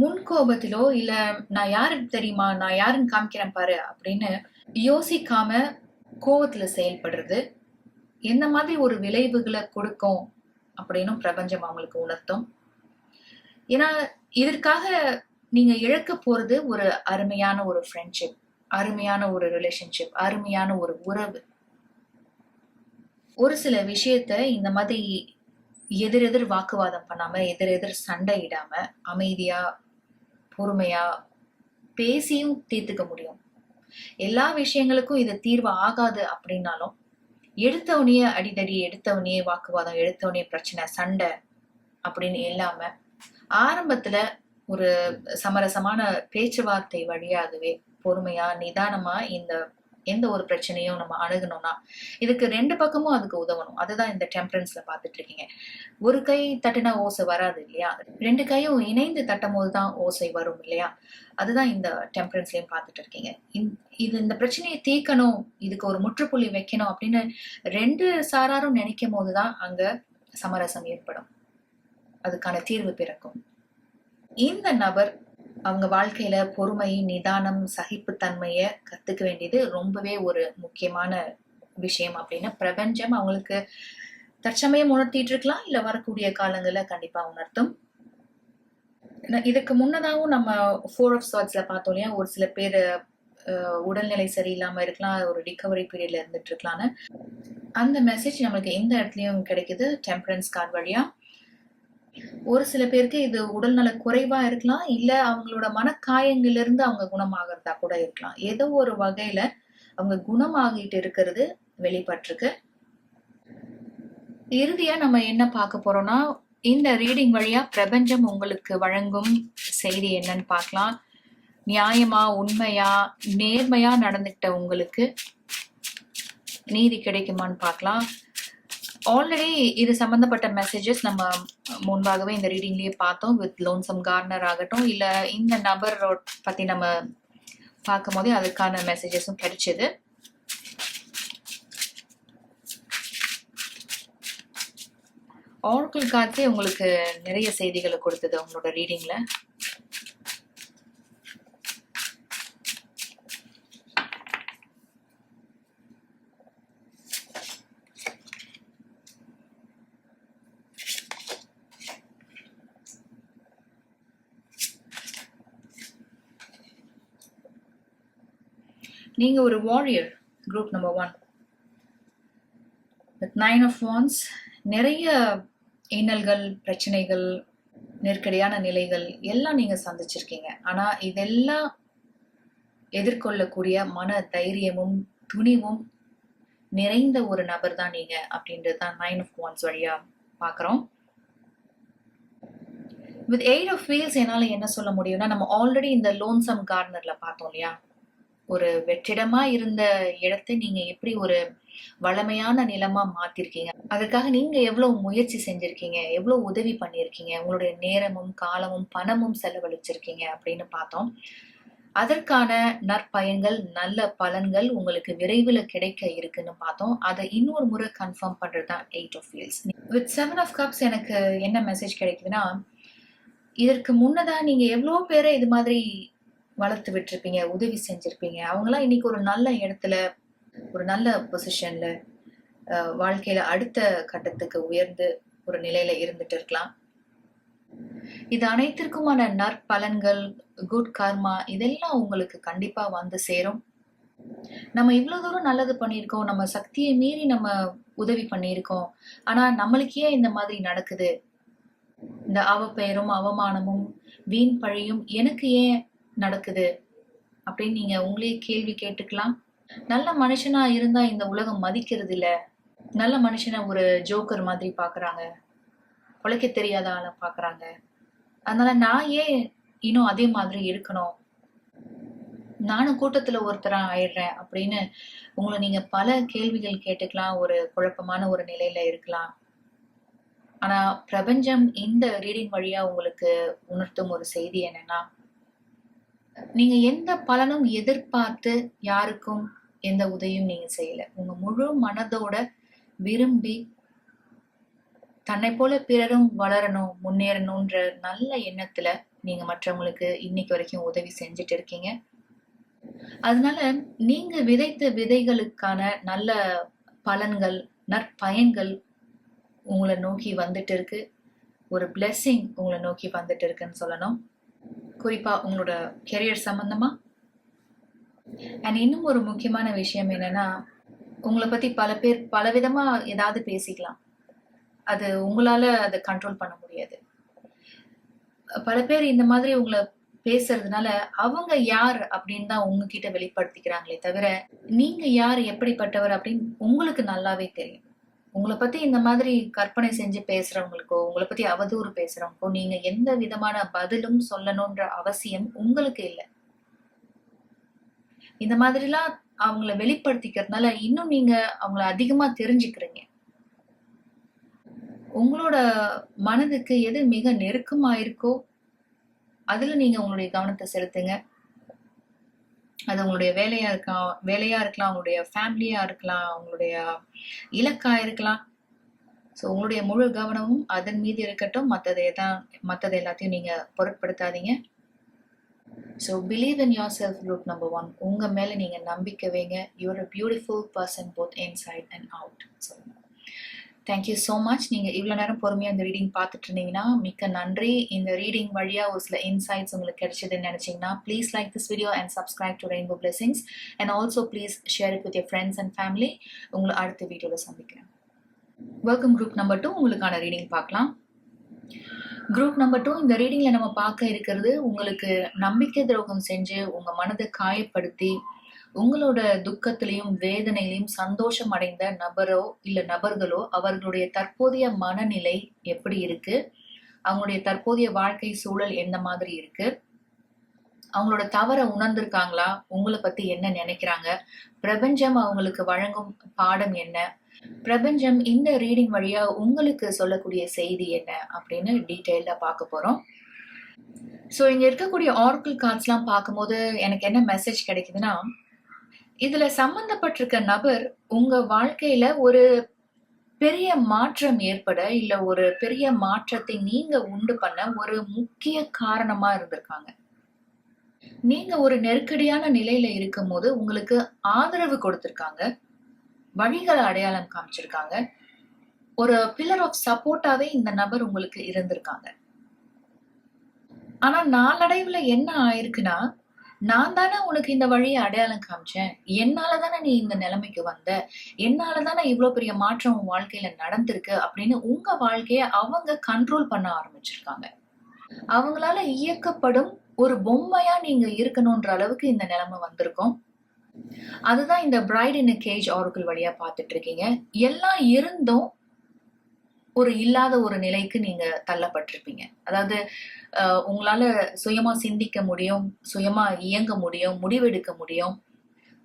முன்கோபத்திலோ இல்ல நான் யாருக்கு தெரியுமா, நான் யாருன்னு காமிக்கிறேன் பாரு அப்படின்னு யோசிக்காம கோபத்துல செயல்படுறது எந்த மாதிரி ஒரு விளைவுகளை கொடுக்கும் அப்படின்னு பிரபஞ்சம் அவங்களுக்கு உணர்த்தும். ஏன்னா இதற்காக நீங்க இழக்க போறது ஒரு அருமையான ஒரு ஃப்ரெண்ட்ஷிப், அருமையான ஒரு ரிலேஷன்ஷிப், அருமையான ஒரு உறவு. ஒரு சில விஷயத்த இந்த மாதிரி எதிரெதிர் வாக்குவாதம் பண்ணாம, எதிரெதிர் சண்டையிடாம அமைதியா பொறுமையா பேசியும் தீர்த்துக்க முடியும். எல்லா விஷயங்களுக்கும் இது தீர்வு ஆகாது அப்படின்னாலும் எடுத்தவனையே அடிதடி, எடுத்தவனையே வாக்குவாதம், எடுத்தவனையே பிரச்சனை, சண்டை அப்படின்னு இல்லாம ஆரம்பத்துல ஒரு சமரசமான பேச்சுவார்த்தை வழியாகவே பொறுமையா நிதானமா இந்த எந்த ஒரு பிரச்சனையும் நம்ம அணுகணும்னா இதுக்கு 2 பக்கமும் அதுக்கு உதவணும். அதுதான் இந்த டெம்பரன்ஸ்ல பாத்துட்டு இருக்கீங்க. ஒரு கை தட்டினா ஓசை வராது இல்லையா, 2 கையும் இணைந்து தட்டும் போதுதான் ஓசை வரும் இல்லையா. அதுதான் இந்த டெம்பரன்ஸ்லயும் பாத்துட்டு இருக்கீங்க. இது இந்த பிரச்சனையை தீர்க்கணும், இதுக்கு ஒரு முற்றுப்புள்ளி வைக்கணும் அப்படின்னு 2 சாராரும் நினைக்கும் போதுதான் அங்க சமரசம் ஏற்படும், அதுக்கான தீர்வு பிறக்கும். இந்த நபர் அவங்க வாழ்க்கையில பொறுமை, நிதானம், சகிப்புத்தன்மைய கத்துக்க வேண்டியது ரொம்பவே ஒரு முக்கியமான விஷயம் அப்படின்னு பிரபஞ்சம் அவங்களுக்கு தற்சமயம் உணர்த்திட்டு இருக்கலாம், இல்ல வரக்கூடிய காலங்கள்ல கண்டிப்பா உணர்த்தும். இதுக்கு முன்னதாகவும் நம்ம 4 of swordsல பார்த்தோம் இல்லையா, ஒரு சில பேர் உடல்நிலை சரியில்லாம இருக்கலாம், ஒரு ரிகவரி பீரியட்ல இருந்துட்டு இருக்கலாம்னு. அந்த மெசேஜ் நம்மளுக்கு எந்த இடத்துலயும் கிடைக்குது டெம்பரன்ஸ் கார்டு வழியா. ஒரு சில பேருக்கு இது உடல்நல குறைவா இருக்கலாம், இல்ல அவங்களோட மனக்காயங்கள்ல இருந்து அவங்க குணமாகறதா கூட இருக்கலாம். ஏதோ ஒரு வகையில அவங்க குணமாகிட்டு இருக்கிறது வெளிப்பட்டிருக்கு. இறுதியா நம்ம என்ன பார்க்க போறோம்னா, இந்த ரீடிங் வழியா பிரபஞ்சம் உங்களுக்கு வழங்கும் செய்தி என்னன்னு பார்க்கலாம். நியாயமா, உண்மையா, நேர்மையா நடந்துகிட்ட உங்களுக்கு நீதி கிடைக்குமான்னு பார்க்கலாம். ஆல்ரெடி இது சம்பந்தப்பட்ட மெசேஜஸ் நம்ம முன்பாகவே இந்த ரீடிங்லயே பார்த்தோம். வித் லோன்சம் கார்னர் ஆகட்டும், இல்ல இந்த நபர் பத்தி நம்ம பார்க்கும் போதே அதுக்கான மெசேஜஸும் கிடைச்சது. ஆர்க்கிள் கார்ட்ஸே உங்களுக்கு நிறைய செய்திகளை கொடுத்தது உங்களோட ரீடிங்ல. நீங்க ஒரு warrior, group number 1 with 9 of wands. நிறைய இன்னல்கள், பிரச்சனைகள், நெருக்கடியான நிலைகள் எல்லாம் நீங்க சந்திச்சிருக்கீங்க. ஆனா இதெல்லாம் எதிர்கொள்ளக்கூடிய மன தைரியமும் துணிவும் நிறைந்த ஒரு நபர் தான் நீங்க அப்படின்றது தான் 9 ஆஃப் wands வழியா பார்க்குறோம். வித் 8 ஆஃப் wheels என்னால என்ன சொல்ல முடியும்னா, நம்ம ஆல்ரெடி இந்த லோன்சம் கார்னர்ல பார்த்தோம் இல்லையா? ஒரு வெற்றிடமா இருந்த இடத்தை நீங்க எப்படி ஒரு வளமையான நிலமா மாத்திருக்கீங்க. அதுக்காக நீங்க எவ்வளவு முயற்சி செஞ்சிருக்கீங்க, எவ்வளவு உதவி பண்ணியிருக்கீங்க, உங்களுடைய நேரமும் காலமும் பணமும் செலவழிச்சிருக்கீங்க அப்படின்னு பார்த்தோம். அதற்கான நற்பயன்கள், நல்ல பலன்கள் உங்களுக்கு விரைவில் கிடைக்க இருக்குன்னு பார்த்தோம். அதை இன்னொரு முறை கன்ஃபார்ம் பண்றதுதான் 8 of wheels. With 7 of cups எனக்கு என்ன மெசேஜ் கிடைக்குதுன்னா, இதற்கு முன்னதா நீங்க எவ்வளவு பேரை இது மாதிரி வளர்த்து விட்டுருப்பீங்க, உதவி செஞ்சிருப்பீங்க. அவங்களாம் இன்னைக்கு ஒரு நல்ல இடத்துல, ஒரு நல்ல பொசிஷன்ல, வாழ்க்கையில அடுத்த கட்டத்துக்கு உயர்ந்து ஒரு நிலையில இருந்துட்டு இருக்கலாம். இது அனைத்திற்குமான நற்பலன்கள், குட் கர்மா இதெல்லாம் உங்களுக்கு கண்டிப்பா வந்து சேரும். நம்ம இவ்வளவு தூரம் நல்லது பண்ணியிருக்கோம், நம்ம சக்தியை மீறி நம்ம உதவி பண்ணியிருக்கோம். ஆனா நம்மளுக்கே இந்த மாதிரி நடக்குது, இந்த அவப்பெயரும் அவமானமும் வீண் பழியும் எனக்கு ஏன் நடக்குது அப்படின்னு நீங்க உங்களே கேள்வி கேட்டுக்கலாம். நல்ல மனுஷனா இருந்தா இந்த உலகம் மதிக்கிறது இல்ல. நல்ல மனுஷனை ஒரு ஜோக்கர் மாதிரி பாக்குறாங்க, உழைக்க தெரியாத ஆளை பாக்குறாங்க. அதனால நான் ஏன் இன்னும் அதே மாதிரி இருக்கணும், நானும் கூட்டத்துல ஒருத்தரா ஆயிடுறேன் அப்படின்னு உங்களை நீங்க பல கேள்விகள் கேட்டுக்கலாம். ஒரு குழப்பமான ஒரு நிலையில இருக்கலாம். ஆனா பிரபஞ்சம் இந்த ரீடிங் வழியா உங்களுக்கு உணர்த்தும் ஒரு செய்தி என்னன்னா, நீங்க எந்த பலனும் எதிர்பார்த்து யாருக்கும் எந்த உதவியும் நீங்க செய்யல. உங்க முழு மனதோட விரும்பி தன்னை போல பிறரும் வளரணும், முன்னேறணும்ன்ற நல்ல எண்ணத்துல நீங்க மற்றவங்களுக்கு இன்னைக்கு வரைக்கும் உதவி செஞ்சுட்டு இருக்கீங்க. அதனால நீங்க விதைத்த விதைகளுக்கான நல்ல பலன்கள், நற்பயன்கள் உங்களை நோக்கி வந்துட்டு இருக்கு. ஒரு பிளெஸிங் உங்களை நோக்கி வந்துட்டு இருக்குன்னு சொல்லணும். குறிப்பா உங்களோட கெரியர் சம்பந்தமா. அண்ட் இன்னும் ஒரு முக்கியமான விஷயம் என்னன்னா, உங்களை பத்தி பல பேர் பலவிதமா ஏதாவது பேசிக்கலாம். அது உங்களால அதை கண்ட்ரோல் பண்ண முடியாது. பல பேர் இந்த மாதிரி உங்களை பேசுறதுனால அவங்க யார் அப்படின்னு தான் உங்ககிட்ட வெளிப்படுத்திக்கிறாங்களே தவிர, நீங்க யார், எப்படிப்பட்டவர் அப்படின்னு உங்களுக்கு நல்லாவே தெரியும். உங்களை பத்தி இந்த மாதிரி கற்பனை செஞ்சு பேசுறவங்களுக்கோ, உங்களை பத்தி அவதூறு பேசுறவங்களுக்கோ நீங்க எந்த விதமான பதிலும் சொல்லணும்ன்ற அவசியம் உங்களுக்கு இல்லை. இந்த மாதிரிலாம் அவங்கள வெளிப்படுத்திக்கிறதுனால இன்னும் நீங்க அவங்கள அதிகமா தெரிஞ்சுக்கிறீங்க. உங்களோட மனதுக்கு எது மிக நெருக்கமா இருக்கோ அதுல நீங்க உங்களுடைய கவனத்தை செலுத்துங்க. அது உங்களுடைய வேலையா இருக்கலாம், உங்களுடைய ஃபேமிலியா இருக்கலாம், உங்களுடைய இலக்கா இருக்கலாம். ஸோ உங்களுடைய முழு கவனமும் அதன் மீது இருக்கட்டும். மற்றது எல்லாத்தையும் நீங்க பொருட்படுத்தாதீங்க. So believe in yourself group number 1. உங்க மேல நீங்க நம்பிக்கை வைங்க. You're a beautiful person both inside and out. So thank you so much. நீங்கள் இவ்வளோ நேரம் பொறுமையாக இந்த ரீடிங் பார்த்துட்டு இருந்தீங்கன்னா மிக்க நன்றி. இந்த ரீடிங் வழியாக ஒரு சில இன்சைட்ஸ் உங்களுக்கு கிடைச்சதுன்னு நினச்சிங்கன்னா please like this video and subscribe to Rainbow blessings and also please share it with your friends and family. உங்களை அடுத்த வீடியோவில் சந்திக்கிறேன். Welcome group number 2. உங்களுக்கான ரீடிங் பார்க்கலாம். குரூப் நம்பர் 2 இந்த ரீடிங்கில் நம்ம பார்க்க இருக்கிறது, உங்களுக்கு நம்பிக்கை துரோகம் செஞ்சு உங்கள் மனதை காயப்படுத்தி உங்களோட துக்கத்திலையும் வேதனையிலையும் சந்தோஷம் அடைந்த நபரோ இல்ல நபர்களோ அவர்களுடைய தற்போதைய மனநிலை எப்படி இருக்கு, அவங்களுடைய தற்போதைய வாழ்க்கை சூழல் எந்த மாதிரி இருக்கு, அவங்களோட தவறை உணர்ந்திருக்காங்களா, உங்களை பத்தி என்ன நினைக்கிறாங்க, பிரபஞ்சம் அவங்களுக்கு வழங்கும் பாடம் என்ன, பிரபஞ்சம் இந்த ரீடிங் வழியா உங்களுக்கு சொல்லக்கூடிய செய்தி என்ன அப்படின்னு டீட்டெயிலா பார்க்க போறோம். ஸோ இங்க இருக்கக்கூடிய ஆரக்கிள் கார்ட்ஸ்லாம் பார்க்கும்போது எனக்கு என்ன மெசேஜ் கிடைக்குதுன்னா, இதுல சம்பந்தப்பட்டிருக்க நபர் உங்க வாழ்க்கையில ஒரு பெரிய மாற்றம் ஏற்பட இல்ல ஒரு பெரிய மாற்றத்தை நீங்க உண்டு பண்ண ஒரு முக்கிய காரணமா இருந்திருக்காங்க. நீங்க ஒரு நெருக்கடியான நிலையில இருக்கும் போது உங்களுக்கு ஆதரவு கொடுத்திருக்காங்க, வழிகளை அடையாளம் காமிச்சிருக்காங்க, ஒரு பில்லர் ஆஃப் சப்போர்ட்டாவே இந்த நபர் உங்களுக்கு இருந்திருக்காங்க. ஆனா நாளடைவுல என்ன ஆயிருக்குன்னா, நான் தானே உனக்கு இந்த வழியை அடையாளம் காமிச்சேன். என்னால தானே நீ இந்த நிலைமைக்கு வந்த. என்னால தானே இவ்ளோ பெரிய மாற்றம் உன் வாழ்க்கையில நடந்திருக்கு அப்படின்னு உங்க வாழ்க்கைய அவங்க கண்ட்ரோல் பண்ண ஆரம்பிச்சிருக்காங்க. அவங்களால இயக்கப்படும் ஒரு பொம்மையா நீங்க இருக்கணும்ன்ற அளவுக்கு இந்த நிலைமை வந்திருக்கும். அதுதான் இந்த பிரைட் இன் கேஜ் ஆரக்கிள் வழியா பார்த்துட்டு இருக்கீங்க. எல்லாம் இருந்தும் ஒரு இல்லாத ஒரு நிலைக்கு நீங்க தள்ளப்பட்டிருப்பீங்க. அதாவது உங்களால சுயமா சிந்திக்க முடியும், சுயமா இயங்க முடியும், முடிவெடுக்க முடியும்.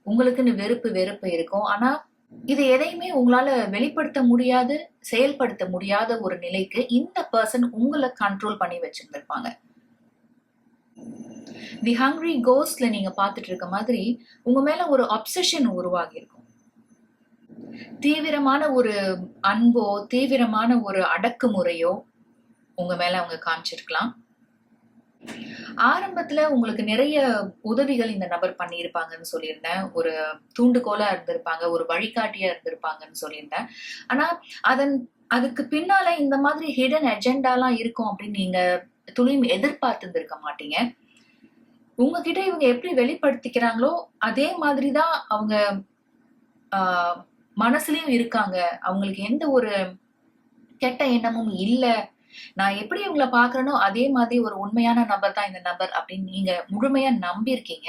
உங்களுக்குன்னு வெறுப்பு இருக்கும். ஆனா இது எதையுமே உங்களால வெளிப்படுத்த முடியாது, செயல்படுத்த முடியாத ஒரு நிலைக்கு இந்த பர்சன் உங்களை கண்ட்ரோல் பண்ணி வச்சிருந்திருப்பாங்க. தி ஹங்க்ரி கோஸ்ட்ல நீங்க பார்த்துட்டு இருக்க மாதிரி உங்க மேல ஒரு அப்சஷன் உருவாகி இருக்கும். தீவிரமான ஒரு அன்போ, தீவிரமான ஒரு அடக்குமுறையோ உங்க மேல அவங்க காமிச்சிருக்கலாம். ஆரம்பத்துல உங்களுக்கு நிறைய உதவிகள் இந்த நபர் பண்ணியிருப்பாங்கன்னு சொல்லியிருந்தேன். ஒரு தூண்டுகோலா இருந்திருப்பாங்க, ஒரு வழிகாட்டியா இருந்திருப்பாங்கன்னு சொல்லியிருந்தேன். ஆனா அதுக்கு பின்னால இந்த மாதிரி ஹிடன் அஜெண்டாலாம் இருக்கும் அப்படின்னு நீங்க துளியும் எதிர்பார்த்திருந்திருக்க மாட்டீங்க. உங்ககிட்ட இவங்க எப்படி வெளிப்படுத்திக்கிறாங்களோ அதே மாதிரிதான் அவங்க மனசுலயும் இருக்காங்க. அவங்களுக்கு எந்த ஒரு கெட்ட எண்ணமும் இல்ல. நான் எப்படி இவங்களை பாக்குறேனோ அதே மாதிரி ஒரு உண்மையான நபர் தான் இந்த நபர் அப்படின்னு நீங்க முழுமையா நம்பியிருக்கீங்க.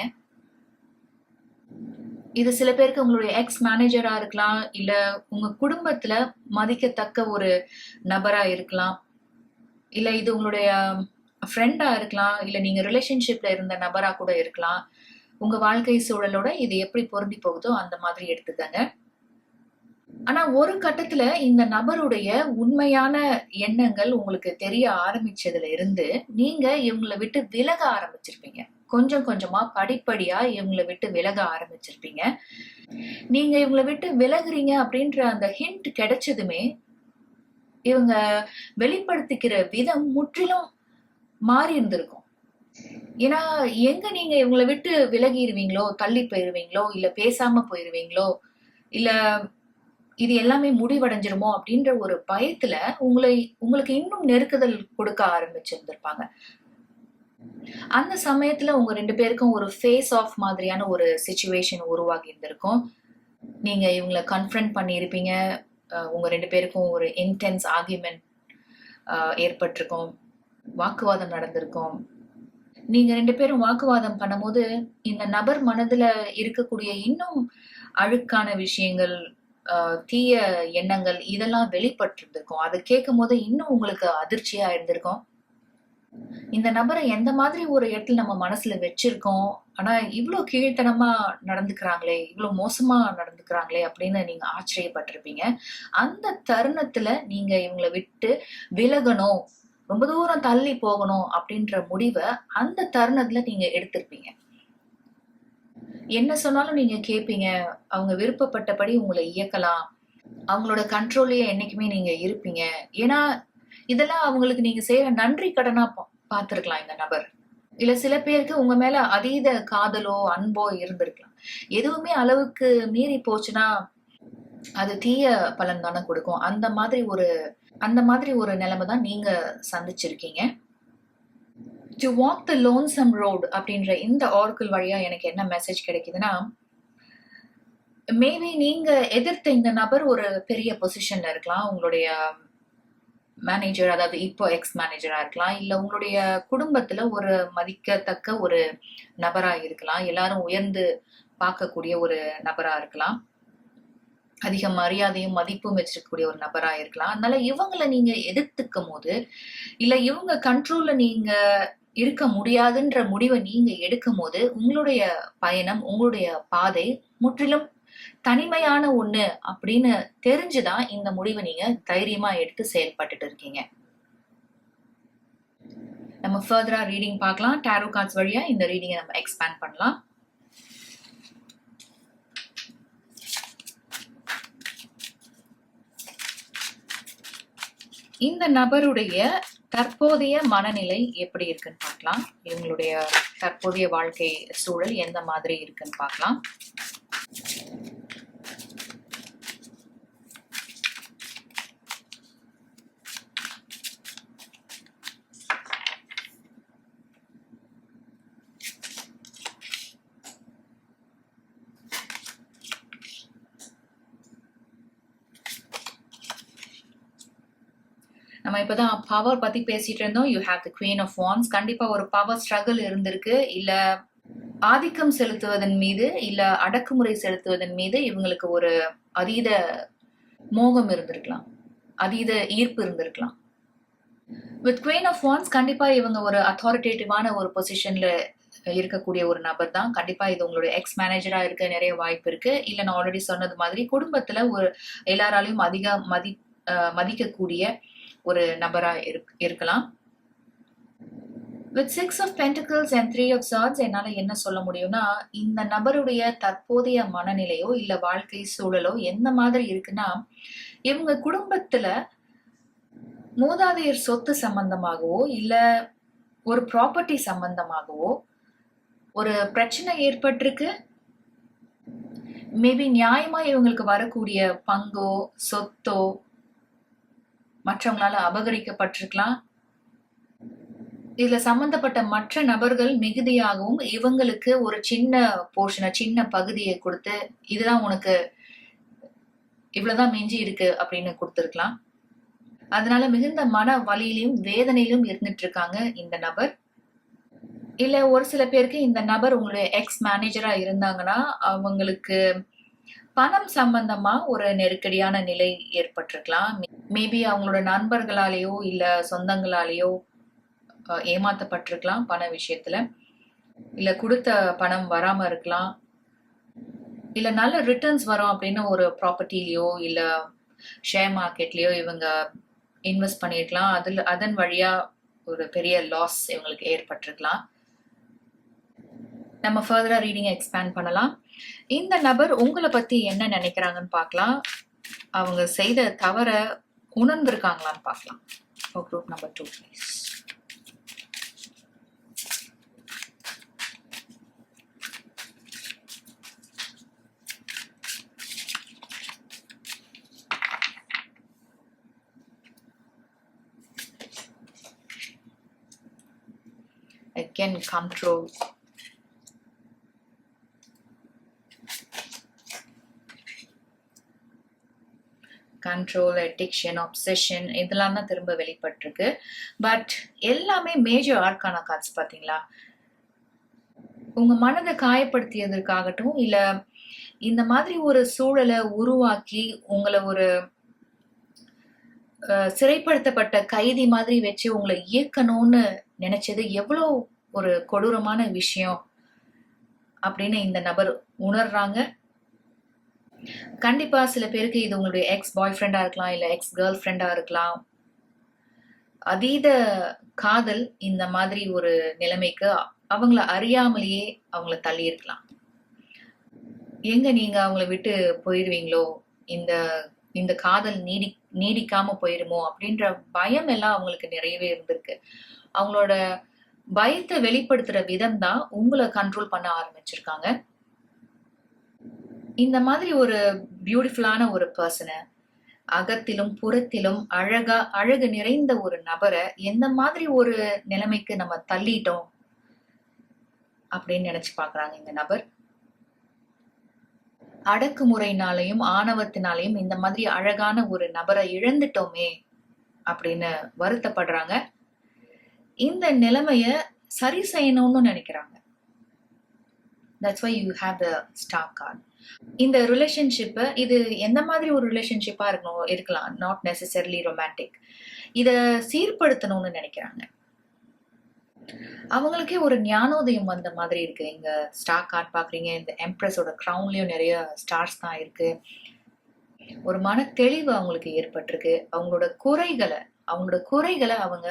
இது சில பேருக்கு உங்களுடைய எக்ஸ் மேனேஜரா இருக்கலாம், இல்ல உங்க குடும்பத்துல மதிக்கத்தக்க ஒரு நபரா இருக்கலாம், இல்ல இது உங்களுடைய ஃப்ரெண்டா இருக்கலாம், இல்ல நீங்க ரிலேஷன்ஷிப்ல இருந்த நபரா கூட இருக்கலாம். உங்க வாழ்க்கை சூழலோட இது எப்படி பொருந்தி போகுதோ அந்த மாதிரி எடுத்துக்கங்க. ஆனா ஒரு கட்டத்துல இந்த நபருடைய உண்மையான எண்ணங்கள் உங்களுக்கு தெரிய ஆரம்பிச்சதுல இருந்து நீங்க இவங்களை விட்டு விலக ஆரம்பிச்சிருப்பீங்க. கொஞ்சம் கொஞ்சமா படிப்படியா இவங்களை விட்டு விலக ஆரம்பிச்சிருப்பீங்க. நீங்க இவங்களை விட்டு விலகுறீங்க அப்படின்ற அந்த ஹிண்ட் கிடைச்சதுமே இவங்க வெளிப்படுத்திக்கிற விதம் முற்றிலும் மாறி இருந்திருக்கும். ஏன்னா எங்க நீங்க இவங்களை விட்டு விலகிடுவீங்களோ, தள்ளி போயிருவீங்களோ, இல்ல பேசாம போயிருவீங்களோ, இல்ல இது எல்லாமே முடிவடைஞ்சிருமோ அப்படின்ற ஒரு பயத்துல உங்களுக்கு இன்னும் நெருக்குதல் கொடுக்க ஆரம்பிச்சிருந்திருப்பாங்க. அந்த சமயத்துல உங்க 2 பேருக்கும் ஒரு ஃபேஸ் ஆஃப் மாதிரியான ஒரு சிச்சுவேஷன் உருவாகி இருந்திருக்கும். நீங்க இவங்களை கன்ஃபரண்ட் பண்ணியிருப்பீங்க. உங்க 2 பேருக்கும் ஒரு இன்டென்ஸ் ஆர்கியூமெண்ட் ஏற்பட்டிருக்கும், வாக்குவாதம் நடந்திருக்கும். நீங்க 2 பேரும் வாக்குவாதம் பண்ணும்போது இந்த நபர் மனதுல இருக்கக்கூடிய இன்னும் அழுக்கான விஷயங்கள், தீய எண்ணங்கள் இதெல்லாம் வெளிப்பட்டிருந்திருக்கும். அதை கேட்கும் போது இன்னும் உங்களுக்கு அதிர்ச்சியா இருந்திருக்கும். இந்த நபரை எந்த மாதிரி ஒரு இடத்துல நம்ம மனசுல வச்சிருக்கோம், ஆனா இவ்வளவு கீழ்த்தனமா நடந்துக்கிறாங்களே, இவ்வளவு மோசமா நடந்துக்கிறாங்களே அப்படின்னு நீங்க ஆச்சரியப்பட்டிருப்பீங்க. அந்த தருணத்துல நீங்க இவங்களை விட்டு விலகணும், ரொம்ப தூரம் தள்ளி போகணும் அப்படின்ற முடிவை அந்த தருணத்துல நீங்க எடுத்திருப்பீங்க. என்ன சொன்னாலும் நீங்க கேட்பீங்க. அவங்க விருப்பப்பட்டபடி உங்களை இயக்கலாம். அவங்களோட கண்ட்ரோல்லயே என்னைக்குமே நீங்க இருப்பீங்க. ஏன்னா இதெல்லாம் அவங்களுக்கு நீங்க செய்யற நன்றி கடனா பார்த்திருக்கலாம் இந்த நபர். இல்ல சில பேருக்கு உங்க மேல அதீத காதலோ அன்போ இருந்திருக்கலாம். எதுவுமே அளவுக்கு மீறி போச்சுன்னா அது தீய பலன் தானே கொடுக்கும். அந்த மாதிரி ஒரு நிலைமை தான் நீங்க சந்திச்சிருக்கீங்க. டு வாக் த லோன்சம் ரோட் அப்படின்ற இந்த ஆர்க்கிள் வழியா எனக்கு என்ன மெசேஜ் கிடைக்குதுன்னா, மேபி நீங்க எதிர்த்த இந்த நபர் ஒரு பெரிய பொசிஷன்ல இருக்கலாம். உங்களுடைய மேனேஜர், அதாவது இப்போ எக்ஸ் மேனேஜரா இருக்கலாம், இல்ல உங்களுடைய குடும்பத்துல ஒரு மதிக்கத்தக்க ஒரு நபரா இருக்கலாம், எல்லாரும் உயர்ந்து பார்க்கக்கூடிய ஒரு நபரா இருக்கலாம், அதிக மரியாதையும் மதிப்பும் வச்சிருக்கக்கூடிய ஒரு நபரா இருக்கலாம். அதனால இவங்களை நீங்க எதிர்த்துக்கும் போது, இல்ல இவங்க கண்ட்ரோல்ல நீங்க இருக்க முடியாதுன்ற முடிவை நீங்க எடுக்கும் போது உங்களுடைய பயணம், உங்களுடைய பாதை முற்றிலும் தனிமையான ஒண்ணு அப்படின்னு தெரிஞ்சுதான் இந்த முடிவை நீங்க தைரியமா எடுத்து செயல்பட்டுட்டு இருக்கீங்க. நம்ம ஃபர்தரா ரீடிங் பார்க்கலாம். டாரோ கார்ட்ஸ் வழியா இந்த ரீடிங்கை நம்ம எக்ஸ்பேண்ட் பண்ணலாம். இந்த நபருடைய தற்போதைய மனநிலை எப்படி இருக்குன்னு பார்க்கலாம். இவங்களுடைய தற்போதைய வாழ்க்கை சூழல் எந்த மாதிரி இருக்குன்னு பார்க்கலாம். நம்ம இப்பதான் பவர் பத்தி பேசிட்டு இருந்தோம். You have the queen of wands. கண்டிப்பா ஒரு பவர் ஸ்ட்ரகிள் இருந்திருக்கு. இல்ல ஆதிக்கம் செலுத்துவதன் மீது, இல்ல அடக்குமுறை செலுத்துவதன் மீது இவங்களுக்கு ஒரு அதீத மோகம் இருந்திருக்கலாம், அதீத ஈர்ப்பு இருந்திருக்கலாம். வித் குவீன் ஆஃப் வான்ஸ் கண்டிப்பா இவங்க ஒரு அத்தாரிட்டேட்டிவான ஒரு பொசிஷன்ல இருக்கக்கூடிய ஒரு நபர் தான். கண்டிப்பா இது உங்களுடைய எக்ஸ் மேனேஜரா இருக்க நிறைய வாய்ப்பு இருக்கு. இல்ல நான் ஆல்ரெடி சொன்னது மாதிரி குடும்பத்துல ஒரு எல்லாராலையும் மதிக்கக்கூடிய ஒரு நபரா இருக்கலாம். With 6 of Pentacles and 3 of Swords என்னால என்ன சொல்ல முடியும்னா, இந்த நபருடைய தற்போதைய மனநிலையோ இல்ல வாழ்க்கை சூழலோ எந்த மாதிரி இருக்குன்னா, இவங்க குடும்பத்துல மூதாதையர் சொத்து சம்பந்தமாகவோ இல்ல ஒரு ப்ராப்பர்ட்டி சம்பந்தமாகவோ ஒரு பிரச்சனை ஏற்பட்டிருக்கு. மேபி நியாயமா இவங்களுக்கு வரக்கூடிய பங்கோ சொத்தோ மற்றவங்களால அபகரிக்கப்பட்டிருக்கலாம். இதுல சம்பந்தப்பட்ட மற்ற நபர்கள் மிகுதியாகவும் இவங்களுக்கு ஒரு சின்ன போர்ஷனை, சின்ன பகுதியை கொடுத்து இதுதான் உனக்கு, இவ்வளவுதான் மிஞ்சி இருக்கு அப்படின்னு கொடுத்திருக்கலாம். அதனால மிகுந்த மன வலியிலும் வேதனையிலும் இருந்துட்டு இருக்காங்க இந்த நபர். இல்ல ஒரு சில பேருக்கு இந்த நபர் உங்களுடைய எக்ஸ் மேனேஜரா இருந்தாங்கன்னா அவங்களுக்கு பணம் சம்பந்தமா ஒரு நெருக்கடியான நிலை ஏற்பட்டிருக்கலாம். மேபி அவங்களோட நண்பர்களாலேயோ இல்ல சொந்தங்களாலேயோ ஏமாத்தப்பட்டிருக்கலாம் பண விஷயத்துல. இல்ல கொடுத்த பணம் வராம இருக்கலாம். இல்ல நல்ல ரிட்டர்ன்ஸ் வரும் அப்படின்னு ஒரு ப்ராப்பர்ட்டிலயோ இல்ல ஷேர் மார்க்கெட்லயோ இவங்க இன்வெஸ்ட் பண்ணிருக்கலாம். அதன் வழியா ஒரு பெரிய லாஸ் இவங்களுக்கு ஏற்பட்டிருக்கலாம். நம்ம ஃபர்தரா ரீடிங் எக்ஸ்பேண்ட் பண்ணலாம். இந்த நபர் உங்களை பத்தி என்ன நினைக்கிறாங்கன்னு பார்க்கலாம். அவங்க செய்த தவற உணர்ந்திருக்காங்களான்னு பார்க்கலாம். Group number 2 please. Again, control. Control, addiction, obsession இதெல்லாம் தான் திரும்ப வெளிப்பட்டிருக்கு. பட் எல்லாமே மேஜர் ஆர்கானா கார்ட்ஸ். பாத்தீங்களா, உங்க மனதை காயப்படுத்தியதற்காகட்டும் இல்ல இந்த மாதிரி ஒரு சூழலை உருவாக்கி உங்களை ஒரு சிறைப்படுத்தப்பட்ட கைதி மாதிரி வச்சு உங்களை இயக்கணும்னு நினைச்சது எவ்வளவு ஒரு கொடூரமான விஷயம் அப்படின்னு இந்த நபர் உணர்றாங்க. கண்டிப்பா சில பேருக்கு இது உங்களுடைய எக்ஸ் பாய் ஃப்ரெண்டா இருக்கலாம், இல்ல எக்ஸ் கேர்ள் ஃப்ரெண்டா இருக்கலாம். அதீத காதல் இந்த மாதிரி ஒரு நிலைமைக்கு அவங்கள அறியாமலேயே அவங்கள தள்ளி இருக்கலாம். எங்க நீங்க அவங்கள விட்டு போயிடுவீங்களோ, இந்த இந்த காதல் நீடிக்காம போயிருமோ அப்படின்ற பயம் எல்லாம் அவங்களுக்கு நிறையவே இருந்திருக்கு. அவங்களோட பயத்தை வெளிப்படுத்துற விதம் தான் உங்களை கண்ட்ரோல் பண்ண ஆரம்பிச்சிருக்காங்க. இந்த மாதிரி ஒரு பியூட்டிஃபுல்லான ஒரு பர்சனை, அகத்திலும் புறத்திலும் அழகு நிறைந்த ஒரு நபரை எந்த மாதிரி ஒரு நிலைமைக்கு நம்ம தள்ளிட்டோம் அப்படின்னு நினைச்சு பாக்குறாங்க இந்த நபர். அடக்குமுறையினாலையும் ஆணவத்தினாலையும் இந்த மாதிரி அழகான ஒரு நபரை இழந்துட்டோமே அப்படின்னு வருத்தப்படுறாங்க. இந்த நிலைமைய சரி செய்யணும்னு நினைக்கிறாங்க. That's why you have the star card. இந்த ரிலேஷன்ஷிப் இது எந்த மாதிரி ஒரு ரிலேஷன்ஷிப்பா இருக்கலாம், நாட் நெசசரிலி ரொமான்டிக். இத சீர்படுத்தணும்னு நினைக்கிறாங்க. அவங்களுக்கே ஒரு ஞானோதயம் வந்த மாதிரி இருக்கு. இங்க ஸ்டார் கார்ட் பாக்குறீங்க, இந்த எம்ப்ரஸோட கிரவுன்லயும் நிறைய ஸ்டார்ஸ் தான் இருக்கு. ஒரு மன தெளிவு அவங்களுக்கு ஏற்பட்டிருக்கு. அவங்களோட குறைகளை அவங்க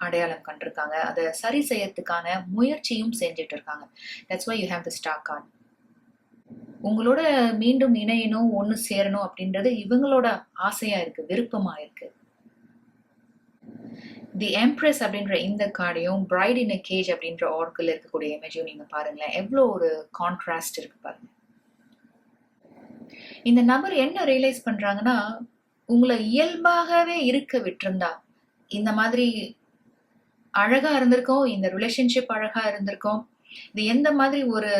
அடையாளம் கண்டிருக்காங்க. அதை சரி செய்யறதுக்கான முயற்சியும் செஞ்சுட்டு இருக்காங்க. That's why you have the star card. உங்களோட மீண்டும் இணையணும், ஒண்ணு சேரணும் அப்படின்றது இவங்களோட ஆசையா இருக்கு, விருப்பமா இருக்கு. தி எம்ப்ரஸ் அப்படின்ற இந்த கார்டையும் பிரைட் இன் எ கேஜ் அப்படின்ற ஆர்க்கில் இருக்கக்கூடிய இமேஜையும் நீங்க பாருங்களேன், எவ்வளோ ஒரு கான்ட்ராஸ்ட் இருக்கு பாருங்க. இந்த நபர் என்ன ரியலைஸ் பண்றாங்கன்னா, உங்களை இயல்பாகவே இருக்க விட்டிருந்தா இந்த மாதிரி அழகா இருந்திருக்கும், இந்த ரிலேஷன்ஷிப் அழகா இருந்திருக்கும். இது எந்த மாதிரி ஒரு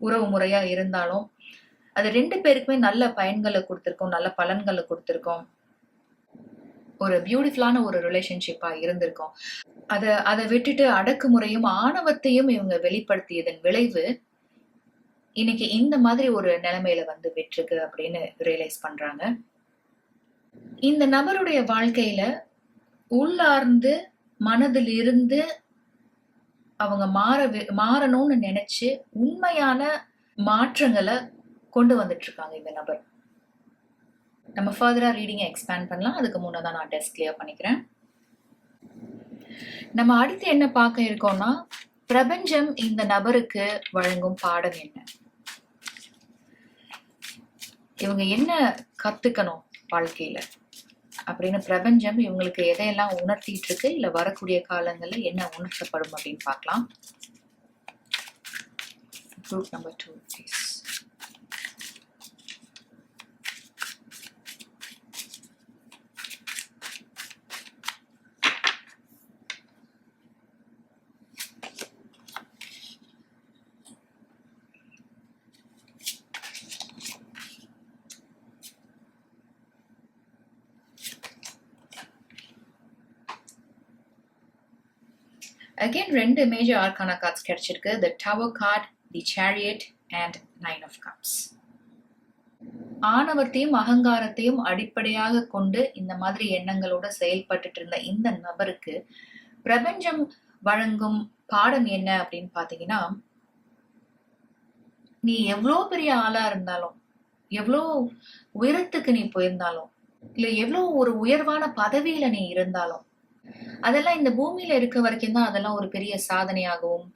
உறவு முறையா இருந்தாலும் அது 2 பேருக்குமே நல்ல பயன்களை கொடுத்திருக்கோம், நல்ல பலன்களை கொடுத்திருக்கோம். ஒரு பியூட்டிஃபுல்லான ஒரு ரிலேஷன்ஷிப்பா இருந்திருக்கும். அதை விட்டுட்டு அடக்குமுறையும் ஆணவத்தையும் இவங்க வெளிப்படுத்தியதன் விளைவு இன்னைக்கு இந்த மாதிரி ஒரு நிலைமையில வந்து விட்டுருக்கு அப்படின்னு ரியலைஸ் பண்றாங்க. இந்த நபருடைய வாழ்க்கையில உள்ளார்ந்து மனதில் இருந்து அவங்க மாறணும்னு நினைச்சு உண்மையான மாற்றங்களை கொண்டு வந்துட்டு இருக்காங்க இந்த நபர். நம்ம ஃபர்தரா ரீடிங்கை எக்ஸ்பேண்ட் பண்ணலாம். அதுக்கு முன்னதான் நான் டெஸ்ட் கிளியர் பண்ணிக்கிறேன். நம்ம அடுத்து என்ன பார்க்க இருக்கோம்னா, பிரபஞ்சம் இந்த நபருக்கு வழங்கும் பாடம் என்ன, இவங்க என்ன கத்துக்கணும் வாழ்க்கையில அப்படின்னு பிரபஞ்சம் இவங்களுக்கு எதையெல்லாம் உணர்த்திட்டு இருக்கு, இல்ல வரக்கூடிய காலங்கள்ல என்ன உணர்த்தப்படும் அப்படின்னு பார்க்கலாம். Group number 2 please. Again, ரெண்டு மேஜர் ஆர்கானா கார்ட்ஸ் கிடைச்சிருக்கு. The Tower card, The Chariot and Nine of Cups. ஆணவத்தையும் அகங்காரத்தையும் அடிப்படையாக கொண்டு இந்த மாதிரி எண்ணங்களோட செயல்பட்டு இருந்த இந்த நபருக்கு பிரபஞ்சம் வழங்கும் பாடம் என்ன அப்படின்னு பாத்தீங்கன்னா, நீ எவ்வளோ பெரிய ஆளா இருந்தாலும், எவ்வளோ உயரத்துக்கு நீ போயிருந்தாலும், இல்ல எவ்வளோ ஒரு உயர்வான பதவியில நீ இருந்தாலும், அதெல்லாம் இந்த பூமியில இருக்க வரைக்கும் தான் அதெல்லாம் ஒரு பெரிய சாதனையாகவும்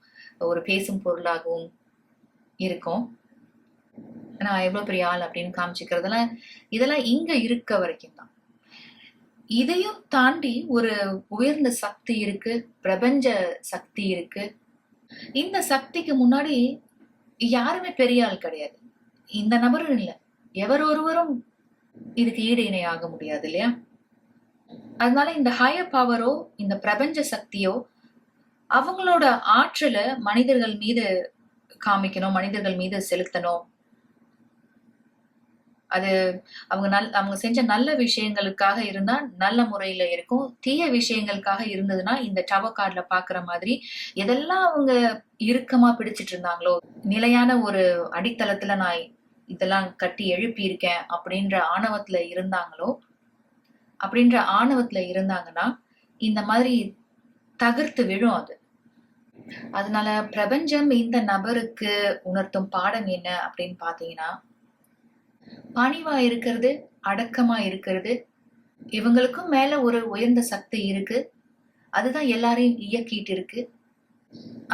ஒரு பேசும் பொருளாகவும் இருக்கும். நான் எவ்வளவு பெரிய ஆள் அப்படின்னு காமிச்சுக்கிறதெல்லாம் இதெல்லாம் இங்க இருக்க வரைக்கும் தான். இதையும் தாண்டி ஒரு உயர்ந்த சக்தி இருக்கு, பிரபஞ்ச சக்தி இருக்கு. இந்த சக்திக்கு முன்னாடி யாருமே பெரிய ஆள் கிடையாது. இந்த நபரும் இல்லை, எவர் ஒருவரும் இதுக்கு ஈடு இணை ஆக முடியாது இல்லையா? அதனால இந்த ஹையர் பவரோ இந்த பிரபஞ்ச சக்தியோ அவங்களோட ஆற்றலை மனிதர்கள் மீது காமிக்கணும், மனிதர்கள் மீது செலுத்தணும். அது அவங்க செஞ்ச நல்ல விஷயங்களுக்காக இருந்தா நல்ல முறையில இருக்கும். தீய விஷயங்களுக்காக இருந்ததுன்னா இந்த டவர் கார்ட்ல பாக்குற மாதிரி எதெல்லாம் அவங்க இறுக்கமா பிடிச்சிட்டு இருந்தாங்களோ, நிலையான ஒரு அடித்தளத்துல நான் இதெல்லாம் கட்டி எழுப்பி இருக்கேன் அப்படின்ற ஆணவத்துல இருந்தாங்கன்னா இந்த மாதிரி தகர்த்து விழும் அது. அதனால பிரபஞ்சம் இந்த நபருக்கு உணர்த்தும் பாடம் என்ன அப்படின்னு பாத்தீங்கன்னா, பணிவா இருக்கிறது, அடக்கமா இருக்கிறது. இவங்களுக்கும் மேல ஒரு உயர்ந்த சக்தி இருக்கு, அதுதான் எல்லாரையும் இயக்கிட்டு இருக்கு.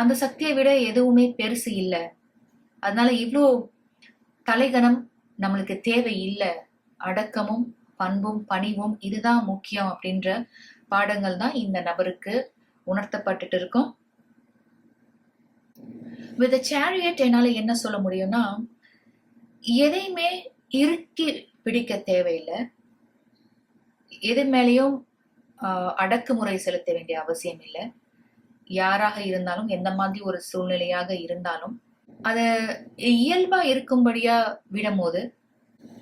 அந்த சக்தியை விட எதுவுமே பெருசு இல்லை. அதனால இவ்வளோ தலைகணம் நம்மளுக்கு தேவை இல்லை. அடக்கமும் பண்பும் பணிவும் இதுதான் முக்கியம் அப்படின்ற பாடங்கள் தான் இந்த நபருக்கு உணர்த்தப்பட்டுட்டு இருக்கும். வித் சேரியட் என்னால என்ன சொல்ல முடியும்னா, எதையுமே இறுக்கி பிடிக்க தேவையில்லை, எது மேலேயும் அடக்குமுறை செலுத்த வேண்டிய அவசியம் இல்லை. யாராக இருந்தாலும் எந்த மாதிரி ஒரு சூழ்நிலையாக இருந்தாலும் அத இயல்பா இருக்கும்படியா விடும்போது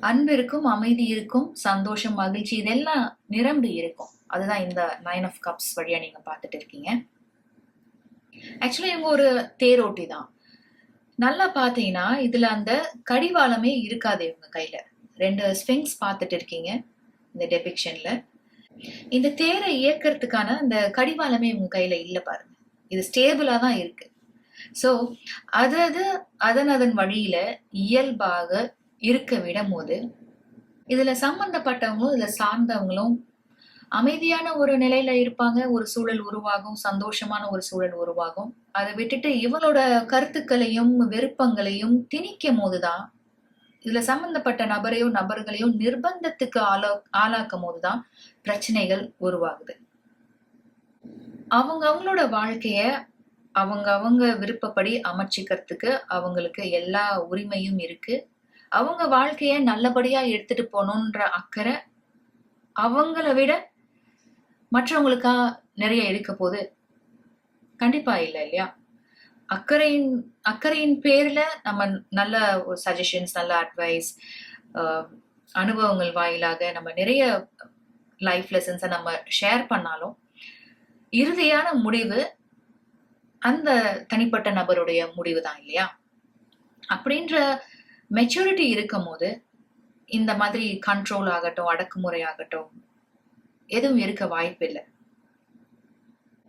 அன்பு இருக்கும், அமைதி இருக்கும், சந்தோஷம், மகிழ்ச்சி இதெல்லாம் நிரம்பி இருக்கும். அதுதான் இந்த 9 of Cups வழியா நீங்க பார்த்துட்டு இருக்கீங்க. ஆக்சுவலி இவங்க ஒரு தேரோட்டி தான். நல்லா பாத்தீங்கன்னா இதுல அந்த கடிவாளமே இருக்காது இவங்க கையில. 2 ஸ்பிங்ஸ் பார்த்துட்டு இருக்கீங்க இந்த டெபிக்ஷன்ல. இந்த தேரை இயக்கிறதுக்கான அந்த கடிவாளமே இவங்க கையில இல்ல பாருங்க. இது ஸ்டேபிளா தான் இருக்கு. சோ அதன் வழியில இயல்பாக இருக்க விடும் போது இதுல சம்பந்தப்பட்டவங்களும் இதுல சார்ந்தவங்களும் அமைதியான ஒரு நிலையில இருப்பாங்க. ஒரு சூழல் உருவாகும், சந்தோஷமான ஒரு சூழல் உருவாகும். அதை விட்டுட்டு இவளோட கருத்துக்களையும் விருப்பங்களையும் திணிக்கும் போதுதான், இதுல சம்பந்தப்பட்ட நபர்களையும் நிர்பந்தத்துக்கு ஆளாக்கும் போதுதான் பிரச்சனைகள் உருவாகுது. அவங்களோட வாழ்க்கைய அவங்க விருப்பப்படி அமைச்சிக்கிறதுக்கு அவங்களுக்கு எல்லா உரிமையும் இருக்கு. அவங்க வாழ்க்கைய நல்லபடியா எடுத்துட்டு போகணுன்ற அக்கறை அவங்கள விட மற்றவங்களுக்கா நிறைய இருக்க போது கண்டிப்பா இல்லை இல்லையா? அக்கறையின் பேர்ல நம்ம நல்ல ஒரு சஜஷன்ஸ், நல்ல அட்வைஸ், அனுபவங்கள் வாயிலாக நம்ம நிறைய லைஃப் லெசன்ஸை நம்ம ஷேர் பண்ணாலும் இறுதியான முடிவு அந்த தனிப்பட்ட நபருடைய முடிவு தான் இல்லையா? அப்படின்ற மெச்சூரிட்டி இருக்கும் போது இந்த மாதிரி கண்ட்ரோல் ஆகட்டும், அடக்குமுறை ஆகட்டும், எதுவும் இருக்க வாய்ப்பு இல்லை.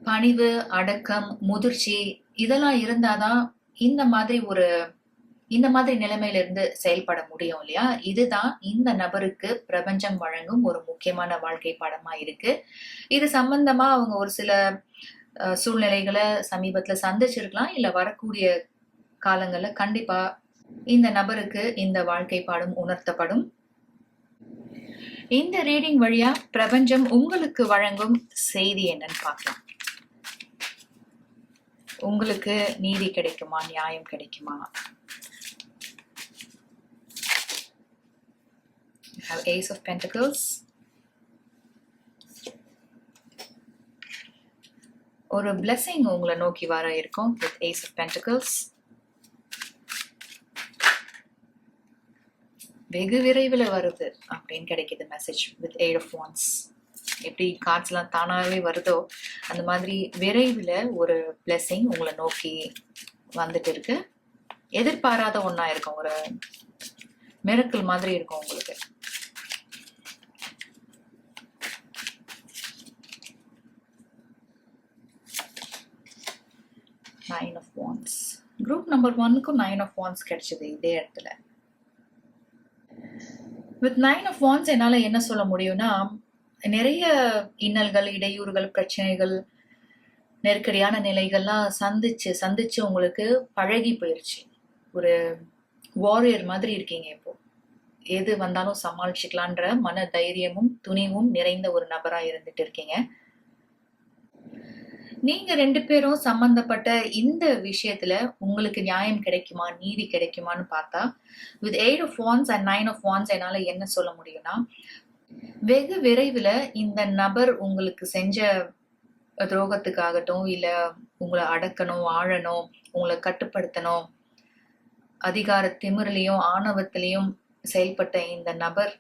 பணிவு, அடக்கம், முதிர்ச்சி இதெல்லாம் இருந்தாதான் இந்த மாதிரி நிலைமையில இருந்து செயல்பட முடியும் இல்லையா? இதுதான் இந்த நபருக்கு பிரபஞ்சம் வழங்கும் ஒரு முக்கியமான வாழ்க்கை பாடமா இருக்கு. இது சம்பந்தமா அவங்க ஒரு சில சூழ்நிலைகளை சமீபத்துல சந்திச்சிருக்கலாம், இல்ல வரக்கூடிய காலங்கள்ல கண்டிப்பா இந்த நபருக்கு இந்த வாழ்க்கை பாடம் உணர்த்தப்படும். இந்த ரீடிங் வழியா பிரபஞ்சம் உங்களுக்கு வழங்கும் செய்தி என்னன்னு பார்க்கலாம். உங்களுக்கு நீதி கிடைக்குமா, நியாயம் கிடைக்குமா? You have Ace of Pentacles. ஒரு blessing உங்களை நோக்கி வர இருக்கும் with Ace of Pentacles. வெகு விரைவில் வருது அப்படின்னு கிடைக்குது message with Eight of Wands. எப்படி கார்ட்ஸ்லாம் தானாகவே வருதோ அந்த மாதிரி விரைவில் ஒரு பிளெஸிங் உங்களை நோக்கி வந்துட்டு இருக்கு. எதிர்பாராத ஒன்றா இருக்கும், ஒரு மிரக்கல் மாதிரி இருக்கும் உங்களுக்கு. Nine of Wands. Group number 1க்கும் 9 of Wands கிடைச்சது இதே இடத்துல. வித் 9 of Wands என்னால என்ன சொல்ல முடியும்னா, நிறைய இன்னல்கள், இடையூறுகள், பிரச்சனைகள், நெருக்கடியான நிலைகள்லாம் சந்திச்சு உங்களுக்கு பழகி போயிருச்சு. ஒரு வாரியர் மாதிரி இருக்கீங்க இப்போ. எது வந்தாலும் சமாளிச்சுக்கலான்ற மன தைரியமும் துணிவும் நிறைந்த ஒரு நபரா இருந்துட்டு இருக்கீங்க. நீங்க 2 பேரும் சம்பந்தப்பட்ட இந்த விஷயத்துல உங்களுக்கு நியாயம் கிடைக்குமா, நீதி கிடைக்குமான்னு பார்த்தா with 8 of Wands and 9 of Wands என்னால என்ன சொல்ல முடியும்னா, வெகு விரைவில் இந்த நபர் உங்களுக்கு செஞ்ச துரோகத்துக்காகட்டும், இல்ல உங்களை அடக்கணும், ஆழணும், உங்களை கட்டுப்படுத்தணும், அதிகார திமிரிலையும் ஆணவத்திலையும் செயல்பட்ட இந்த நபர்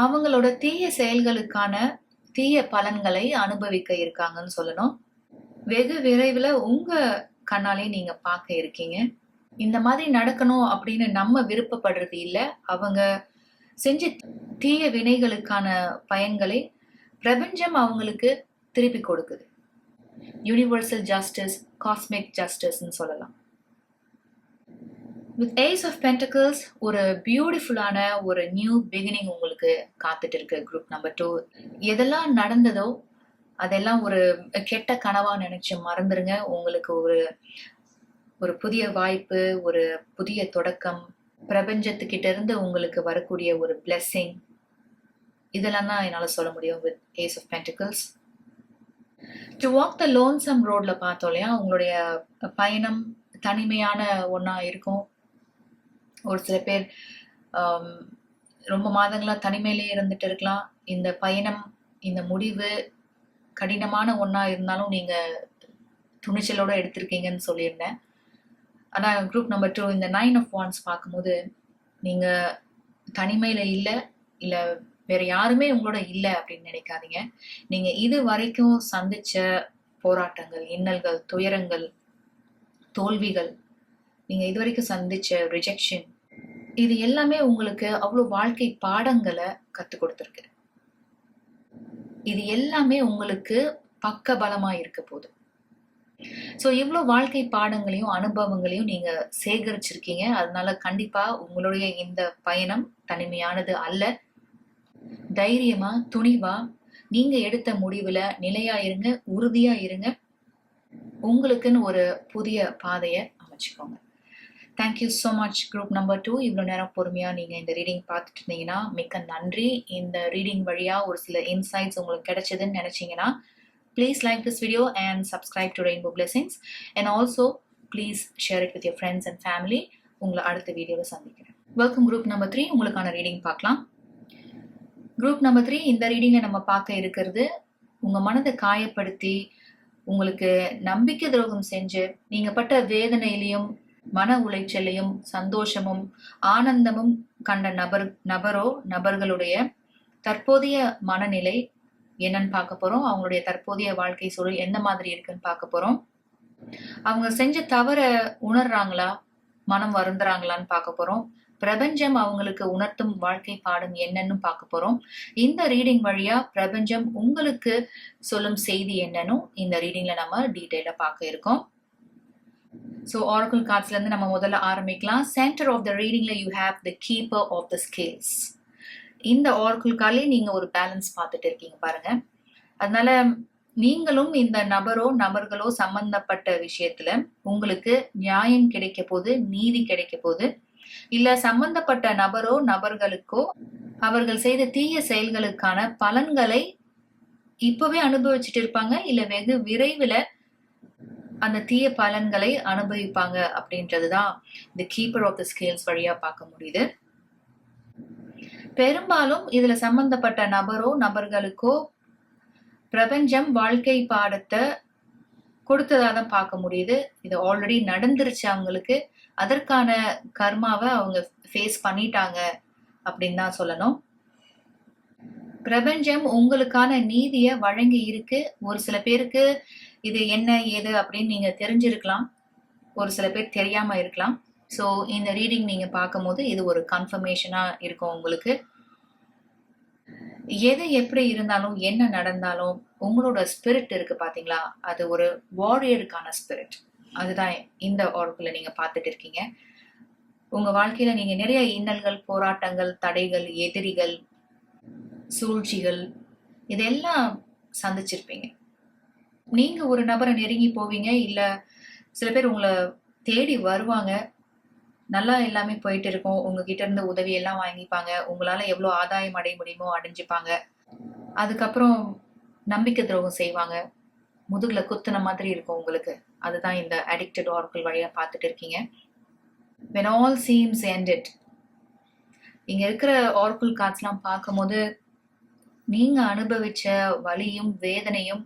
அவங்களோட தீய செயல்களுக்கான தீய பலன்களை அனுபவிக்க இருக்காங்கன்னு சொல்லணும். வெகு விரைவில் உங்க கண்ணாலே நீங்க பார்க்க இருக்கீங்க. இந்த மாதிரி நடக்கணும் அப்படின்னு நம்ம விருப்பப்படுறது இல்லை, அவங்க செஞ்ச தீய வினைகளுக்கான பயன்களை பிரபஞ்சம் அவங்களுக்கு திருப்பி கொடுக்குது. யூனிவர்சல் ஜஸ்டிஸ், காஸ்மிக் ஜஸ்டிஸ்ன்னு சொல்லலாம். வித் ஏஸ் ஆஃப் பென்டக்கிள்ஸ் ஒரு பியூட்டிஃபுல்லான ஒரு நியூ பிகினிங் உங்களுக்கு காத்துட்டு இருக்கு. குரூப் நம்பர் 2 எதெல்லாம் நடந்ததோ அதெல்லாம் ஒரு கெட்ட கனவா நினைச்சு மறந்துருங்க. உங்களுக்கு ஒரு புதிய வாய்ப்பு, ஒரு புதிய தொடக்கம், பிரபஞ்சத்துக்கிட்ட இருந்து உங்களுக்கு வரக்கூடிய ஒரு பிளெஸிங், இதெல்லாம் தான் என்னால் சொல்ல முடியும் with ace of pentacles. To walk the lonesome ரோட்ல பார்த்தோம் இல்லையா, உங்களுடைய பயணம் தனிமையான ஒன்றா இருக்கும். ஒரு சில பேர் ரொம்ப மாதங்களாக தனிமையிலே இருந்துட்டு இருக்கலாம். இந்த பயணம், இந்த முடிவு கடினமான ஒன்றா இருந்தாலும் நீங்கள் துணிச்சலோடு எடுத்திருக்கீங்கன்னு சொல்லியிருந்தேன். ஆனால் குரூப் நம்பர் 2 இந்த 9 of Wands பார்க்கும்போது நீங்கள் தனிமையில் இல்லை வேற யாருமே உங்களோட இல்லை அப்படின்னு நினைக்காதீங்க. நீங்கள் இது வரைக்கும் சந்தித்த போராட்டங்கள், இன்னல்கள், துயரங்கள், தோல்விகள், நீங்கள் இது வரைக்கும் சந்தித்த ரிஜெக்ஷன், இது எல்லாமே உங்களுக்கு அவ்வளோ வாழ்க்கை பாடங்களை கற்றுக் கொடுத்துருக்கு. இது எல்லாமே உங்களுக்கு பக்க பலமா இருக்க போகுது. ஸோ இவ்வளோ வாழ்க்கை பாடங்களையும் அனுபவங்களையும் நீங்க சேகரிச்சிருக்கீங்க. அதனால கண்டிப்பா உங்களுடைய இந்த பயணம் தனிமையானது அல்ல. தைரியமா, துணிவா நீங்க எடுத்த முடிவுல நிலையா இருங்க, உறுதியா இருங்க. உங்களுக்குன்னு ஒரு புதிய பாதையை அமைச்சுக்கோங்க. Thank you so much group number 2. இவ்வளோ நேரம் பொறுமையாக நீங்கள் இந்த ரீடிங் பார்த்துட்டு இருந்தீங்கன்னா மிக்க நன்றி. இந்த ரீடிங் வழியாக ஒரு சில இன்சைட்ஸ் உங்களுக்கு கிடைச்சதுன்னு நினச்சிங்கன்னா please like this video and subscribe to Rainbow blessings and also please share it with your friends and family. உங்களை அடுத்த வீடியோவில் சந்திக்கிறேன். Welcome group number 3. உங்களுக்கான ரீடிங் பார்க்கலாம். குரூப் நம்பர் 3 இந்த ரீடிங்கை நம்ம பார்க்க இருக்கிறது, உங்கள் மனதை காயப்படுத்தி உங்களுக்கு நம்பிக்கை துரோகம் செஞ்சு நீங்கள் பட்ட வேதனையிலையும் மன உளைச்சலையும் சந்தோஷமும் ஆனந்தமும் கண்ட நபர்களுடைய தற்போதைய மனநிலை என்னன்னு பார்க்க போறோம். அவங்களுடைய தற்போதைய வாழ்க்கை சூழல் எந்த மாதிரி இருக்குன்னு பார்க்க போறோம். அவங்க செஞ்ச தவற உணர்றாங்களா, மனம் வருந்துறாங்களான்னு பார்க்க போறோம். பிரபஞ்சம் அவங்களுக்கு உணர்த்தும் வாழ்க்கை பாடம் என்னன்னு பார்க்க போறோம். இந்த ரீடிங் வழியா பிரபஞ்சம் உங்களுக்கு சொல்லும் செய்தி என்னன்னு இந்த ரீடிங்ல நம்ம டீட்டெயிலா பார்க்க இருக்கோம். ஸோ ஆரக்கிள் கார்ட்ஸ்ல இருந்து நம்ம முதல்ல ஆரம்பிக்கலாம். சென்டர் ஆஃப் த ரீடிங்ல you have the keeper of the scales. இந்த ஆரக்கிள் கார்ட்லயே நீங்க ஒரு பேலன்ஸ் பார்த்துட்டு இருக்கீங்க பாருங்க. அதனால நீங்களும் இந்த நபர்களோ சம்பந்தப்பட்ட விஷயத்துல உங்களுக்கு நியாயம் கிடைக்க போது, நீதி கிடைக்க போது, இல்ல சம்பந்தப்பட்ட நபர்களுக்கோ அவர்கள் செய்த தீய செயல்களுக்கான பலன்களை இப்பவே அனுபவிச்சுட்டு இருப்பாங்க, இல்ல வெகு விரைவில் அந்த தீய பலன்களை அனுபவிப்பாங்க அப்படின்றதுதான் இந்த கீப்பர் ஆஃப் த ஸ்கேல்ஸ் வழியா பார்க்க முடியுது. பெரும்பாலும் இதுல சம்பந்தப்பட்ட நபர்களுக்கோ பிரபஞ்சம் வாழ்க்கை பாடத்தை கொடுத்ததா தான் பார்க்க முடியுது. இது ஆல்ரெடி நடந்துருச்சு அவங்களுக்கு. அதற்கான கர்மாவை அவங்க ஃபேஸ் பண்ணிட்டாங்க அப்படின்னு தான் சொல்லணும். பிரபஞ்சம் உங்களுக்கான நீதியை வழங்கி இருக்கு. ஒரு சில பேருக்கு இது என்ன ஏது அப்படின்னு நீங்க தெரிஞ்சிருக்கலாம், ஒரு சில பேர் தெரியாம இருக்கலாம். ஸோ இந்த ரீடிங் நீங்க பார்க்கும் போது இது ஒரு கன்ஃபர்மேஷனா இருக்கும் உங்களுக்கு. எது எப்படி இருந்தாலும், என்ன நடந்தாலும், உங்களோட ஸ்பிரிட் இருக்கு பாத்தீங்களா, அது ஒரு வாரியருக்கான ஸ்பிரிட். அதுதான் இந்த ஆரக்கிள்ல நீங்க பார்த்துட்டு இருக்கீங்க. உங்க வாழ்க்கையில நீங்க நிறைய இன்னல்கள், போராட்டங்கள், தடைகள், எதிரிகள், சூழ்ச்சிகள் இதெல்லாம் சந்திச்சிருப்பீங்க. நீங்க ஒரு நபரை நெருங்கி போவீங்க, இல்ல சில பேர் உங்களை தேடி வருவாங்க. நல்லா எல்லாமே போயிட்டு இருக்கும். உங்ககிட்ட இருந்து உதவி எல்லாம் வாங்கிப்பாங்க. உங்களால எவ்வளவு ஆதாயம் அடைய முடியுமோ அடைஞ்சுப்பாங்க. அதுக்கப்புறம் நம்பிக்கை துரோகம் செய்வாங்க. முதுகுல குத்துன மாதிரி இருக்கும் உங்களுக்கு. அதுதான் இந்த அடிக்டட் ஆரக்கிள் வழியா பார்த்துட்டு இருக்கீங்க. when all seems ended, இங்க இருக்கிற ஆரக்கிள் கார்ட்ஸ் எல்லாம் பார்க்கும்போது நீங்க அனுபவிச்ச வலியும் வேதனையும்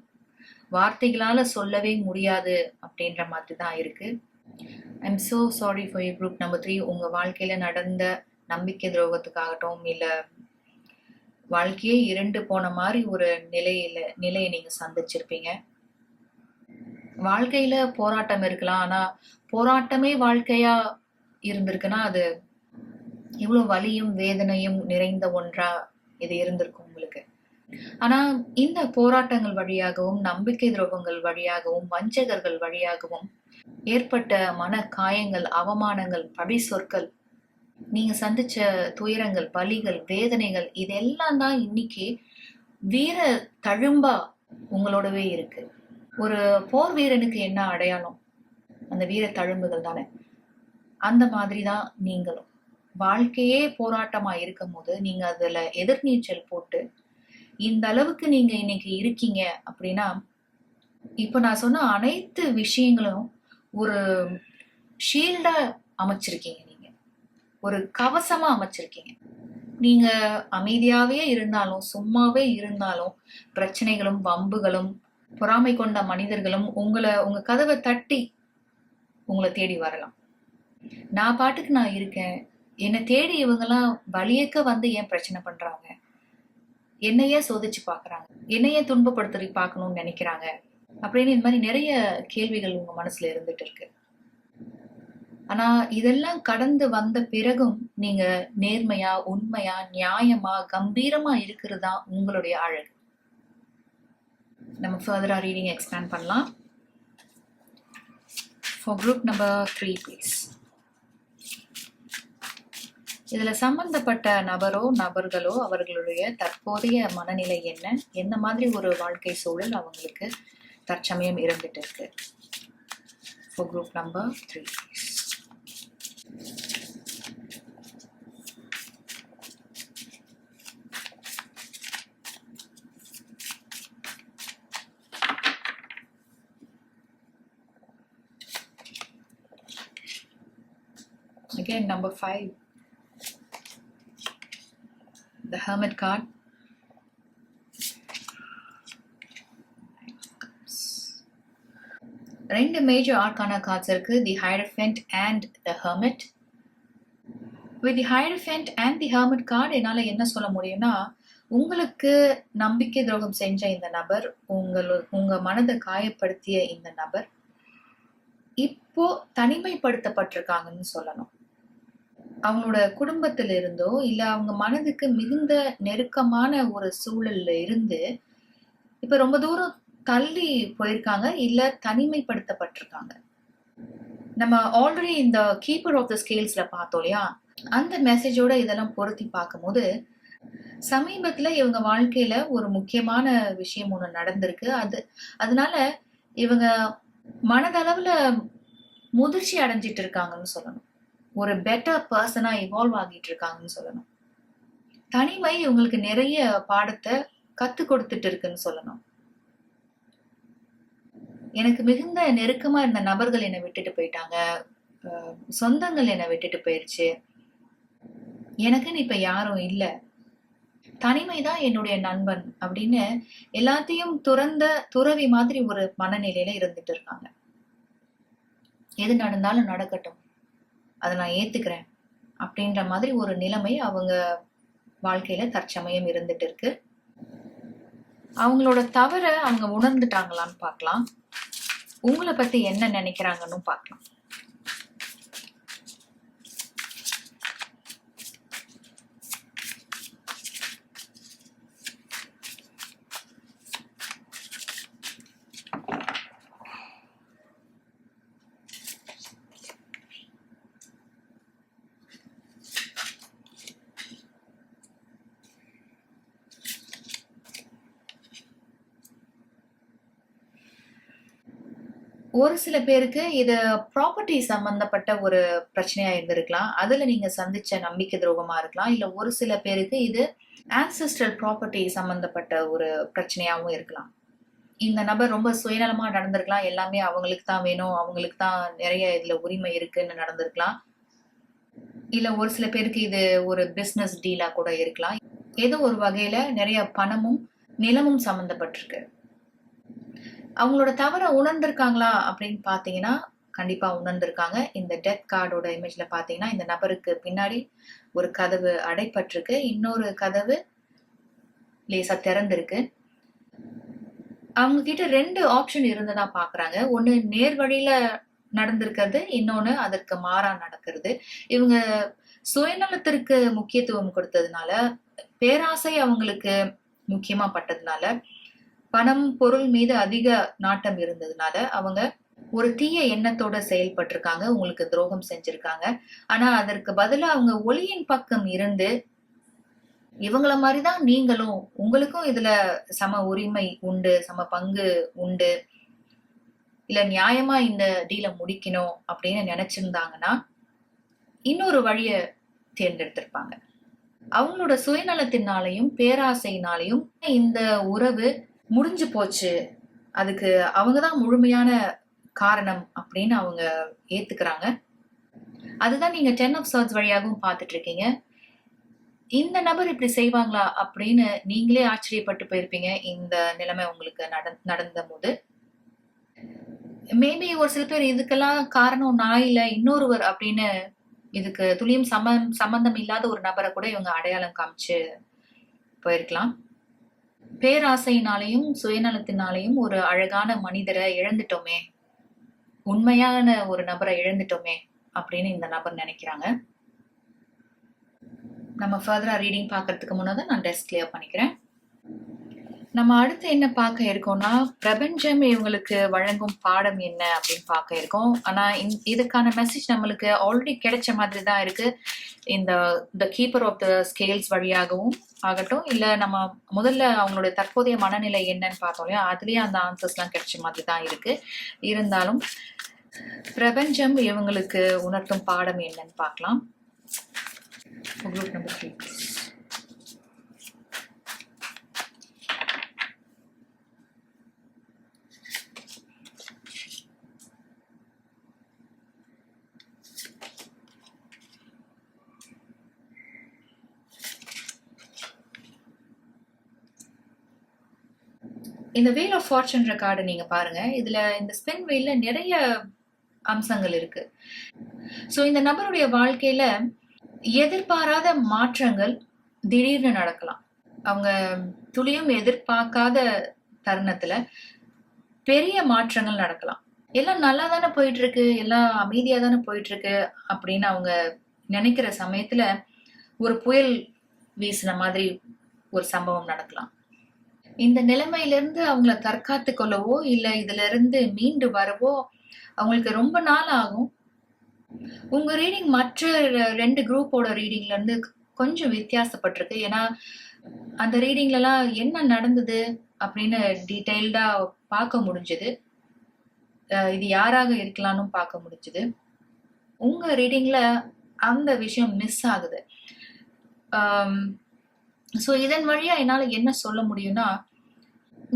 வார்த்தைகளால சொல்லவே முடியாது அப்படின்ற மாதிரி தான் இருக்கு. I'm so sorry for your group number 3. உங்க வாழ்க்கையில நடந்த நம்பிக்கை துரோகத்துக்காகட்டும், இல்ல வாழ்க்கையே இருண்டு போன மாதிரி ஒரு நிலையை நீங்க சந்திச்சிருப்பீங்க. வாழ்க்கையில போராட்டம் இருக்கலாம், ஆனா போராட்டமே வாழ்க்கையா இருந்திருக்குன்னா அது இவ்வளவு வலியும் வேதனையும் நிறைந்த ஒன்றா இது இருந்திருக்கும் உங்களுக்கு. ஆனா இந்த போராட்டங்கள் வழியாகவும், நம்பிக்கை துரோகங்கள் வழியாகவும், வஞ்சகர்கள் வழியாகவும் ஏற்பட்ட மன காயங்கள், அவமானங்கள், பழி சொற்கள், நீங்க சந்திச்ச துயரங்கள், பலிகள், வேதனைகள் இதெல்லாம் தான் இன்னைக்கு வீர தழும்பா உங்களோடவே இருக்கு. ஒரு போர் வீரனுக்கு என்ன அடையாளம்? அந்த வீர தழும்புகள் தானே. அந்த மாதிரிதான் நீங்களும். வாழ்க்கையே போராட்டமா இருக்கும் போது நீங்க அதுல எதிர்நீச்சல் போட்டு இந்த அளவுக்கு நீங்க இன்னைக்கு இருக்கீங்க அப்படின்னா, இப்ப நான் சொன்ன அனைத்து விஷயங்களும் ஒரு ஷீல்டா அமைச்சிருக்கீங்க. நீங்க ஒரு கவசமா அமைச்சிருக்கீங்க. நீங்க அமைதியாவே இருந்தாலும், சும்மாவே இருந்தாலும், பிரச்சனைகளும் வம்புகளும் பொறாமை கொண்ட மனிதர்களும் உங்க கதவை தட்டி உங்களை தேடி வரலாம். நான் பாட்டுக்கு நான் இருக்கேன், என்னை தேடி இவங்கெல்லாம் வலியக்க வந்து ஏன் பிரச்சனை பண்றாங்க, என்னையே சோதிச்சு பாக்குறாங்க, என்னையே துன்பப்படுத்தி பார்க்கணும்னு நினைக்கிறாங்க அப்படின்னு இந்த மாதிரி நிறைய கேள்விகள் உங்க மனசுல இருந்துட்டு இருக்கு. ஆனா இதெல்லாம் கடந்து வந்த பிறகும் நீங்க நேர்மையா, உண்மையா, நியாயமா, கம்பீரமா இருக்கிறது தான் உங்களுடைய அழகு. நம்ம ஃபர்தரா ரீடிங் எக்ஸ்பேண்ட் பண்ணலாம். For group number 3 please. இதுல சம்பந்தப்பட்ட நபர்களோ அவர்களுடைய தற்போதைய மனநிலை என்ன மாதிரி ஒரு வாழ்க்கை சூழல் அவங்களுக்கு தற்சமயம் இருந்துட்டு இருக்கு. For group number 3 please. Again number 5, the Hermit card. ரெண்டு மேஜர் ஆர்கானா கார்ட்ஸ் இருக்கு, the hierophant and the hermit. With the hierophant and the hermit card என்னால என்ன சொல்ல முடியும்னா, உங்களுக்கு நம்பிக்கை துரோகம் செஞ்ச இந்த நபர், உங்க மனதை காயப்படுத்திய இந்த நபர் இப்போ தனிமைப்படுத்தப்பட்டிருக்காங்கன்னு சொல்லணும். அவங்களோட குடும்பத்துல இருந்தோ இல்ல அவங்க மனதுக்கு மிகுந்த நெருக்கமான ஒரு சூழல்ல இருந்து இப்ப ரொம்ப தூரம் தள்ளி போயிருக்காங்க, இல்ல தனிமைப்படுத்தப்பட்டிருக்காங்க. நம்ம ஆல்ரெடி இந்த கீப்பர் ஆஃப் த ஸ்கேல்ஸ்ல பார்த்தோம் இல்லையா, அந்த மெசேஜோட இதெல்லாம் பொருத்தி பார்க்கும்போது சமீபத்துல இவங்க வாழ்க்கையில ஒரு முக்கியமான விஷயம் ஒண்ணு நடந்திருக்கு. அதனால இவங்க மனதளவுல முதிர்ச்சி அடைஞ்சிட்டு இருக்காங்கன்னு சொல்லணும். ஒரு பெட்டர் பர்சனா இவால்வ் ஆகிட்டு இருக்காங்கன்னு சொல்லணும். தனிமை இவங்களுக்கு நிறைய பாடத்தை கத்து கொடுத்துட்டு இருக்குன்னு சொல்லணும். எனக்கு மிகுந்த நெருக்கமா இருந்த நபர்கள் என்னை விட்டுட்டு போயிட்டாங்க, சொந்தங்கள் என்னை விட்டுட்டு போயிருச்சு, எனக்குன்னு இப்ப யாரும் இல்ல, தனிமைதான் என்னுடைய நண்பன் அப்படின்னு எல்லாத்தையும் துறந்த துறவி மாதிரி ஒரு மனநிலையில இருந்துட்டு இருக்காங்க. எது நடந்தாலும் நடக்கட்டும், அதை நான் ஏத்துக்கிறேன் அப்படின்ற மாதிரி ஒரு நிலைமை அவங்க வாழ்க்கையில தற்சமயம் இருந்துட்டு இருக்கு. அவங்களோட தவற அவங்க உணர்ந்துட்டாங்களான்னு பார்க்கலாம். உங்களை பத்தி என்ன நினைக்கிறாங்கன்னு பார்க்கலாம். ஒரு சில பேருக்கு இது ப்ராப்பர்ட்டி சம்பந்தப்பட்ட ஒரு பிரச்சனையா இருந்திருக்கலாம். அதுல நீங்க சந்திச்ச நம்பிக்கை துரோகமா இருக்கலாம். இல்ல ஒரு சில பேருக்கு இது ஆன்செஸ்ட்ரல் ப்ராப்பர்ட்டி சம்பந்தப்பட்ட ஒரு பிரச்சனையாவும் இருக்கலாம். இந்த நபர் ரொம்ப சுயநலமா நடந்திருக்கலாம். எல்லாமே அவங்களுக்கு தான் வேணும், அவங்களுக்கு தான் நிறைய இதுல உரிமை இருக்குன்னு நடந்திருக்கலாம். இல்ல ஒரு சில பேருக்கு இது ஒரு பிசினஸ் டீலா கூட இருக்கலாம். ஏதோ ஒரு வகையில நிறைய பணமும் நிலமும் சம்பந்தப்பட்டிருக்கு. அவங்களோட தவற உணர்ந்திருக்காங்களா அப்படின்னு பாத்தீங்கன்னா கண்டிப்பா உணர்ந்திருக்காங்க. இந்த டெத் கார்டோட இமேஜ்ல பாத்தீங்கன்னா இந்த நபருக்கு பின்னாடி ஒரு கதவு அடைப்பட்டிருக்கு, இன்னொரு கதவு லேசா திறந்திருக்கு. அவங்க கிட்ட 2 ஆப்ஷன் இருந்ததா பாக்குறாங்க. ஒண்ணு நேர் வழியில நடந்திருக்கிறது, இன்னொன்னு அதற்கு மாறா நடக்கிறது. இவங்க சுயநலத்திற்கு முக்கியத்துவம் கொடுத்ததுனால, பேராசை அவங்களுக்கு முக்கியமா பட்டதுனால, பணம் பொருள் மீது அதிக நாட்டம் இருந்ததுனால அவங்க ஒரு தீய எண்ணத்தோட செயல்பட்டிருக்காங்க, உங்களுக்கு துரோகம் செஞ்சிருக்காங்க. ஆனா அதற்கு பதிலா அவங்க ஒளியின் பக்கம் இருந்து இவங்கள மாதிரிதான் நீங்களும், உங்களுக்கும் இதுல சம உரிமை உண்டு, சம பங்கு உண்டு, இல்ல நியாயமா இந்த டீல முடிக்கணும் அப்படின்னு நினைச்சிருந்தாங்கன்னா இன்னொரு வழிய தேர்ந்தெடுத்திருப்பாங்க. அவங்களோட சுயநலத்தினாலையும் பேராசையினாலையும் இந்த உறவு முடிஞ்சு போச்சு, அதுக்கு அவங்கதான் முழுமையான காரணம் அப்படின்னு அவங்க ஏத்துக்கிறாங்க. அதுதான் நீங்க 10 of Swords வழியாகவும் பார்த்துட்டு இருக்கீங்க. இந்த நபர் இப்படி செய்வாங்களா அப்படின்னு நீங்களே ஆச்சரியப்பட்டு போயிருப்பீங்க இந்த நிலைமை உங்களுக்கு நடந்த போது. மேபி ஒரு சில பேர் இதுக்கெல்லாம் காரணம் நான் இல்ல இன்னொருவர் அப்படின்னு இதுக்கு துளியும் சம்பந்தம் இல்லாத ஒரு நபரை கூட இவங்க அடையாளம் காமிச்சு போயிருக்கலாம். பேராசையினாலையும் சுயநலத்தினாலையும் ஒரு அழகான மனிதரை இழந்துட்டோமே, உண்மையான ஒரு நபரை இழந்துட்டோமே அப்படின்னு இந்த நபர் நினைக்கிறாங்க. நம்ம ஃபர்தரா ரீடிங் பார்க்கறதுக்கு முன்னாடி நான் டெஸ்க் கிளியர் பண்ணிக்கிறேன். நம்ம அடுத்து என்ன பார்க்க இருக்கோம்னா, பிரபஞ்சம் இவங்களுக்கு வழங்கும் பாடம் என்ன அப்படின்னு பார்க்க இருக்கோம். ஆனா இதுக்கான மெசேஜ் நம்மளுக்கு ஆல்ரெடி கிடைச்ச மாதிரி தான் இருக்கு. இந்த கீப்பர் ஆஃப் த ஸ்கேல்ஸ் வழியாகவும் ஆகட்டும், இல்ல நம்ம முதல்ல அவங்களுடைய தற்போதைய மனநிலை என்னன்னு பார்த்தோம் இல்லையா, அதுலயே அந்த ஆன்சர்ஸ் எல்லாம் கிடைச்ச மாதிரி தான் இருக்கு. இருந்தாலும் பிரபஞ்சம் இவங்களுக்கு உணர்த்தும் பாடம் என்னன்னு பார்க்கலாம். Group number 3. இந்த வீல் ஆஃப் ஃபார்ச்சூன்ற கார்டு நீங்க பாருங்க. இதுல இந்த ஸ்பின் வீல்ல நிறைய அம்சங்கள் இருக்கு. சோ இந்த நபருடைய வாழ்க்கையில எதிர்பாராத மாற்றங்கள் திடீர்னு நடக்கலாம். அவங்க துளியும் எதிர்பார்க்காத தருணத்துல பெரிய மாற்றங்கள் நடக்கலாம். எல்லாம் நல்லா தானே போயிட்டு இருக்கு, எல்லாம் அமைதியா தானே போயிட்டு இருக்கு அப்படின்னு அவங்க நினைக்கிற சமயத்துல ஒரு புயல் வீசின மாதிரி ஒரு சம்பவம் நடக்கலாம். இந்த நிலைமையிலிருந்து அவங்கள தற்காத்து கொள்ளவோ இல்ல இதுல இருந்து மீண்டு வரவோ அவங்களுக்கு ரொம்ப நாள் ஆகும். உங்க ரீடிங் மற்ற 2 குரூப்போட ரீடிங்ல இருந்து கொஞ்சம் வித்தியாசப்பட்டிருக்கு. ஏன்னா அந்த ரீடிங்ல எல்லாம் என்ன நடந்தது அப்படின்னு டீடைல்டா பார்க்க முடிஞ்சது. இது யாராக இருக்கலாம்னு பார்க்க முடிஞ்சது. உங்க ரீடிங்ல அந்த விஷயம் மிஸ் ஆகுது. ஸோ இதன் வழியா என்னால என்ன சொல்ல முடியும்னா,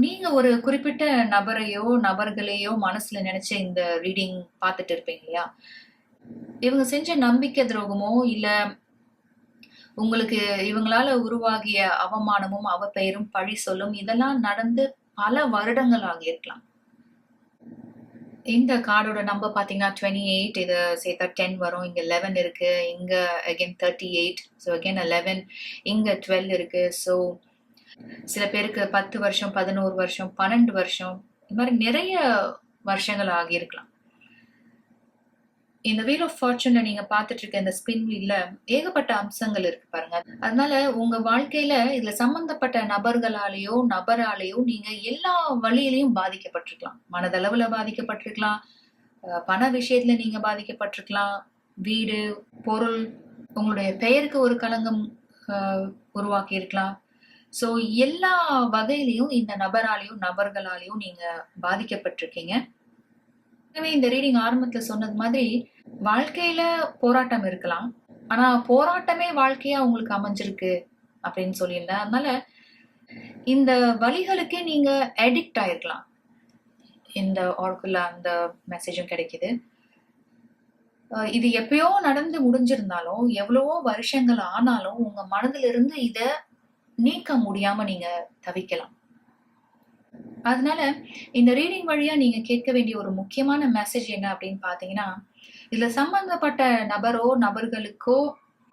நீங்க ஒரு குறிப்பிட்ட நபரையோ நபர்களையோ மனசுல நினைச்ச இந்த ரீடிங் பார்த்துட்டு இருப்பீங்க இல்லையா? இவங்க செஞ்ச நம்பிக்கை துரோகமோ இல்ல உங்களுக்கு இவங்களால உருவாகிய அவமானமும் அவப்பெயரும் பழி சொல்லும் இதெல்லாம் நடந்து பல வருடங்கள் ஆகியிருக்கலாம். இந்த கார்டோட நம்பர் பாத்தீங்கன்னா 28, இதை சேர்த்தா 10 வரும். இங்க 11 இருக்கு, இங்க அகைன் 38, ஸோ அகைன் 11, இங்க 12 இருக்கு. ஸோ சில பேருக்கு 10 வருஷம், 11 வருஷம், 12 வருஷம், இது மாதிரி நிறைய வருஷங்கள் ஆகியிருக்கலாம். இந்த வீல் ஆஃப் ஃபார்ச்சூன்ல நீங்க பார்த்துட்டு இருக்க இந்த ஸ்பின் வீல்ல ஏகப்பட்ட அம்சங்கள் இருக்கு பாருங்க. அதனால உங்க வாழ்க்கையில இதுல சம்பந்தப்பட்ட நபர்களாலேயோ நபராலேயோ நீங்க எல்லா வழியிலையும் பாதிக்கப்பட்டிருக்கலாம். மனதளவுல பாதிக்கப்பட்டிருக்கலாம், பண விஷயத்துல நீங்க பாதிக்கப்பட்டிருக்கலாம், வீடு, பொருள், உங்களுடைய பெயருக்கு ஒரு களங்கம் உருவாக்கி இருக்கலாம். ஸோ எல்லா வகையிலையும் இந்த நபராலையும் நபர்களாலையும் நீங்க பாதிக்கப்பட்டிருக்கீங்க. எனவே இந்த ரீடிங் ஆரம்பத்துல சொன்னது மாதிரி வாழ்க்கையில போராட்டம் இருக்கலாம், ஆனா போராட்டமே வாழ்க்கையா உங்களுக்கு அமைஞ்சிருக்கு அப்படின்னு சொல்லியிருந்தேன். அதனால இந்த வழிகளுக்கே நீங்க அடிக்ட் ஆயிருக்கலாம். இந்த ஆர்க்குள்ள அந்த மெசேஜும் கிடைக்குது. இது எப்பயோ நடந்து முடிஞ்சிருந்தாலும் எவ்வளவோ வருஷங்கள் ஆனாலும் உங்க மனதில இருந்து இத நீக்க முடியாம நீங்க தவிக்கலாம். அதனால இந்த ரீடிங் வழியா நீங்க கேட்க வேண்டிய ஒரு முக்கியமான மெசேஜ் என்ன அப்படின்னு பாத்தீங்கன்னா, இதுல சம்பந்தப்பட்ட நபரோ நபர்களுக்கோ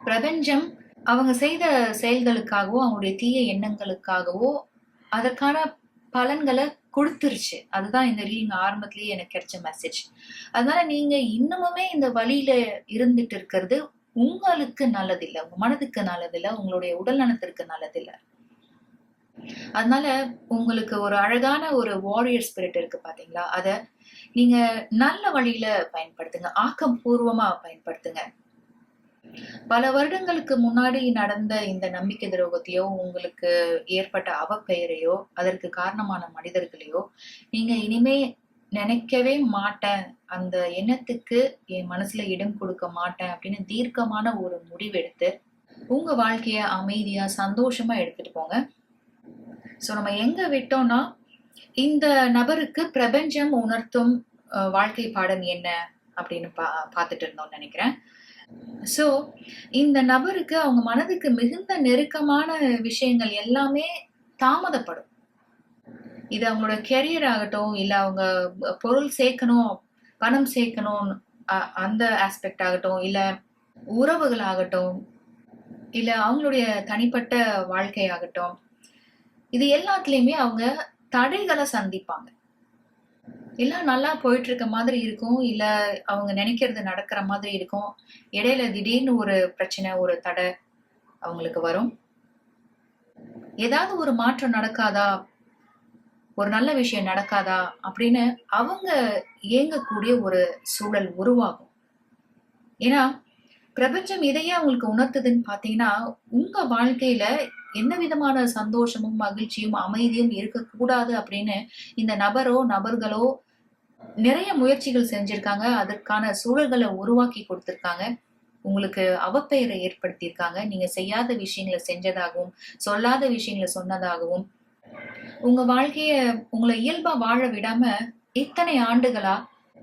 பிரபஞ்சம் அவங்க செய்த செயல்களுக்காகவோ அவங்களுடைய தீய எண்ணங்களுக்காகவோ அதற்கான பலன்களை கொடுத்துருச்சு. அதுதான் இந்த ரீடிங் ஆரம்பத்திலேயே எனக்கு கிடைச்ச மெசேஜ். அதனால நீங்க இன்னமுமே இந்த வழியில இருந்துட்டு இருக்கிறது உங்களுக்கு நல்லதில்லை, உங்க மனதுக்கு நல்லதில்லை, உங்களுடைய உடல் நலத்திற்கு நல்லதில்லை. அதனால உங்களுக்கு ஒரு அழகான ஒரு வாரியர் ஸ்பிரிட் இருக்கு பாத்தீங்களா, அத நீங்க நல்ல வழியில பயன்படுத்துங்க, ஆக்கப்பூர்வமா பயன்படுத்துங்க. பல வருடங்களுக்கு முன்னாடி நடந்த இந்த நம்பிக்கை துரோகத்தையோ உங்களுக்கு ஏற்பட்ட அவப்பெயரையோ அதற்கு காரணமான மனிதர்களையோ நீங்க இனிமே நினைக்கவே மாட்டேன், அந்த எண்ணத்துக்கு என் மனசுல இடம் கொடுக்க மாட்டேன் அப்படின்னு தீர்க்கமான ஒரு முடிவெடுத்து உங்க வாழ்க்கைய அமைதியா சந்தோஷமா எடுத்துட்டு போங்க. ஸோ நம்ம எங்க விட்டோம்னா, இந்த நபருக்கு பிரபஞ்சம் உணர்த்தும் வாழ்க்கை பாடம் என்ன அப்படின்னு பார்த்துட்டு இருந்தோம்னு நினைக்கிறேன். ஸோ இந்த நபருக்கு அவங்க மனதுக்கு மிகுந்த நெருக்கமான விஷயங்கள் எல்லாமே தாமதப்படும். இது அவங்களோட கெரியர் ஆகட்டும், இல்ல அவங்க பொருள் சேர்க்கணும், பணம் சேர்க்கணும், அந்த ஆஸ்பெக்ட் ஆகட்டும், இல்ல உறவுகள் ஆகட்டும், இல்ல அவங்களுடைய தனிப்பட்ட வாழ்க்கை ஆகட்டும், இது எல்லாத்துலயுமே அவங்க தடைகளை சந்திப்பாங்க. எல்லாம் நல்லா போயிட்டு இருக்க மாதிரி இருக்கும், இல்ல அவங்க நினைக்கிறது நடக்கிற மாதிரி இருக்கும். இடையில திடீர்னு ஒரு பிரச்சனை, ஒரு தடை அவங்களுக்கு வரும். ஏதாவது ஒரு மாற்றம் நடக்காதா, ஒரு நல்ல விஷயம் நடக்காதா அப்படின்னு அவங்க இயங்கக்கூடிய ஒரு சூழல் உருவாகும். ஏன்னா பிரபஞ்சம் இதையே அவங்களுக்கு உணர்த்துதுன்னு பாத்தீங்கன்னா, உங்க வாழ்க்கையில எந்த விதமான சந்தோஷமும் மகிழ்ச்சியும் அமைதியும் இருக்கக்கூடாது அப்படின்னு இந்த நபரோ நபர்களோ நிறைய முயற்சிகள் செஞ்சிருக்காங்க, அதற்கான சூழல்களை உருவாக்கி கொடுத்திருக்காங்க, உங்களுக்கு அவப்பெயரை ஏற்படுத்தியிருக்காங்க. நீங்க செய்யாத விஷயங்களை செஞ்சதாகவும் சொல்லாத விஷயங்களை சொன்னதாகவும் உங்க வாழ்க்கைய உங்களை இயல்பா வாழ விடாம இத்தனை ஆண்டுகளா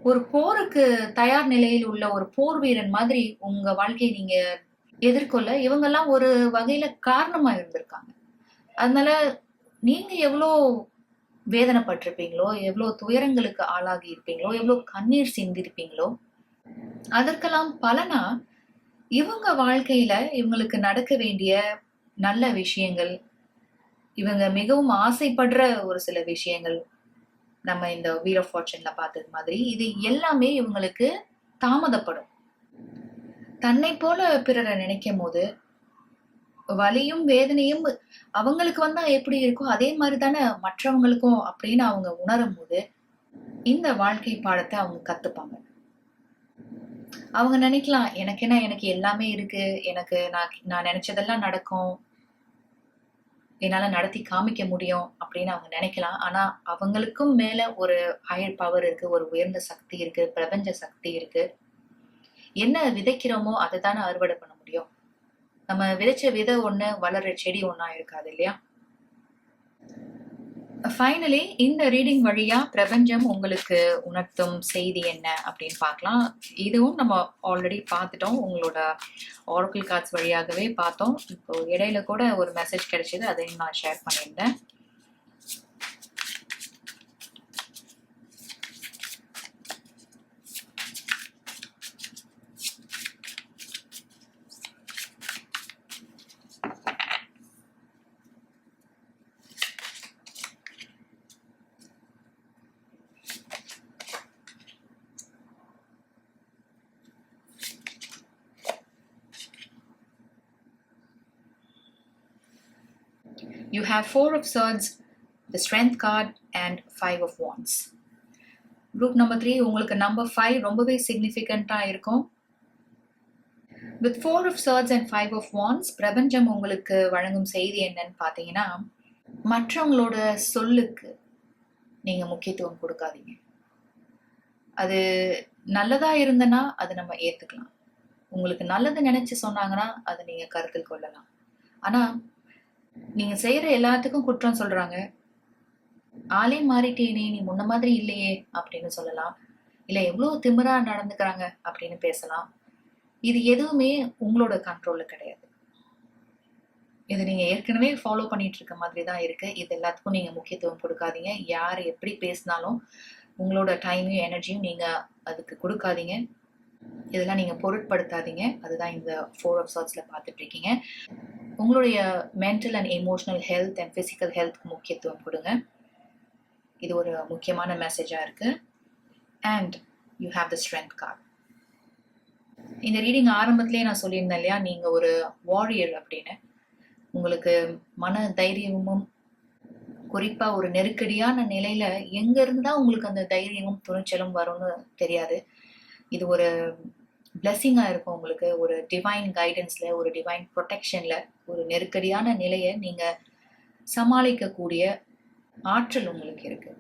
ஒரு போருக்கு தயார் நிலையில் உள்ள ஒரு போர் வீரன் மாதிரி உங்க வாழ்க்கையை நீங்க எதிர்கொள்ள இவங்கெல்லாம் ஒரு வகையில காரணமா இருந்திருக்காங்க. அதனால நீங்க எவ்வளோ வேதனைப்பட்டிருப்பீங்களோ, எவ்வளவு துயரங்களுக்கு ஆளாகி இருப்பீங்களோ, எவ்வளவு கண்ணீர் சிந்திருப்பீங்களோ, அதற்கெல்லாம் பலனா இவங்க வாழ்க்கையில இவங்களுக்கு நடக்க வேண்டிய நல்ல விஷயங்கள், இவங்க மிகவும் ஆசைப்படுற ஒரு சில விஷயங்கள் நம்ம இந்த வீல் ஆஃப் ஃபார்ச்சூன்ல பார்த்தது மாதிரி இது எல்லாமே இவங்களுக்கு தாமதப்படும். தன்னை போல பிறரை நினைக்கும் போது வலியும் வேதனையும் அவங்களுக்கு வந்தா எப்படி இருக்கோ அதே மாதிரி தானே மற்றவங்களுக்கும் அப்படின்னு அவங்க உணரும் போது இந்த வாழ்க்கை பாடத்தை அவங்க கத்துப்பாங்க. அவங்க நினைக்கலாம், எனக்கு என்ன, எனக்கு எல்லாமே இருக்கு, எனக்கு நான் நினைச்சதெல்லாம் நடக்கும், என்னால நடத்தி காமிக்க முடியும் அப்படின்னு அவங்க நினைக்கலாம். ஆனா அவங்களுக்கும் மேல ஒரு ஹையர் பவர் இருக்கு, ஒரு உயர்ந்த சக்தி இருக்கு, பிரபஞ்ச சக்தி இருக்கு. என்ன விதைக்கிறோமோ அதை தானே அறுவடை பண்ண முடியும். நம்ம விதைச்ச விதை ஒண்ணு, வளர்ற செடி ஒண்ணா இருக்காது இல்லையா? ஃபைனலி இந்த ரீடிங் வழியா பிரபஞ்சம் உங்களுக்கு உணர்த்தும் செய்தி என்ன அப்படின்னு பார்க்கலாம். இதுவும் நம்ம ஆல்ரெடி பார்த்துட்டோம், உங்களோட ஆரக்கிள் கார்ட்ஸ் வழியாகவே பார்த்தோம். இப்போ இடையில கூட ஒரு மெசேஜ் கிடைச்சது, அதையும் நான் ஷேர் பண்ணியிருந்தேன். You have 4 of Swords, the Strength card and 5 of Wands. Group number 3, உங்களுக்கு number 5 ரொம்பவே significant-ஆ இருக்கும். With 4 of Swords and 5 of Wands, பிரபஞ்சம் உங்களுக்கு வழங்கும் செய்தி என்னன்னு பார்த்தீங்கன்னா, மற்றவங்களோட சொல்லுக்கு நீங்க முக்கியத்துவம் கொடுக்காதீங்க. அது நல்லதா இருந்தனா அதை நம்ம ஏத்துக்கலாம். உங்களுக்கு நல்லது நினைச்சு சொன்னாங்கன்னா அதை நீங்க கருத்தில் கொள்ளலாம். ஆனா நீங்க செய்யற எல்லாத்துக்கும் குற்றம் சொல்றாங்க, ஆளே மாறிட்டேனே, நீ முன்ன மாதிரி இல்லையே அப்படின்னு சொல்லலாம். இல்ல எவ்வளவு திமிரா நடந்துக்கிறாங்க அப்படின்னு பேசலாம். இது எதுவுமே உங்களோட கண்ட்ரோல்ல கிடையாது. இது நீங்க ஏற்கனவே ஃபாலோ பண்ணிட்டு இருக்க மாதிரி தான் இருக்கு. இது எல்லாத்துக்கும் நீங்க முக்கியத்துவம் கொடுக்காதீங்க. யார் எப்படி பேசினாலும் உங்களோட டைமையும் எனர்ஜியும் நீங்க அதுக்கு கொடுக்காதீங்க. இதெல்லாம் நீங்க பொருட்படுத்தாதீங்க. அதுதான் இந்த 4 of Swordsல பார்த்துட்டு இருக்கீங்க. உங்களுடைய mental and emotional health and physical ஹெல்த்க்கு முக்கியத்துவம் கொடுங்க. இது ஒரு முக்கியமான மெசேஜா இருக்கு. And you have the strength card. இந்த ரீடிங் ஆரம்பத்திலே நான் சொல்லியிருந்தேன் இல்லையா, நீங்க ஒரு வாரியர் அப்படின்னு. உங்களுக்கு மன தைரியமும் குறிப்பா ஒரு நெருக்கடியான நிலையில எங்க இருந்தா உங்களுக்கு அந்த தைரியமும் துணிச்சலும் வரும்னு தெரியாது. இது ஒரு பிளெஸிங்கா இருக்கும் உங்களுக்கு. ஒரு டிவைன் கைடன்ஸ்ல, ஒரு டிவைன் ப்ரொடெக்ஷன்ல ஒரு நெருக்கடியான நிலையை நீங்க சமாளிக்கக்கூடிய ஆற்றல் உங்களுக்கு இருக்கு.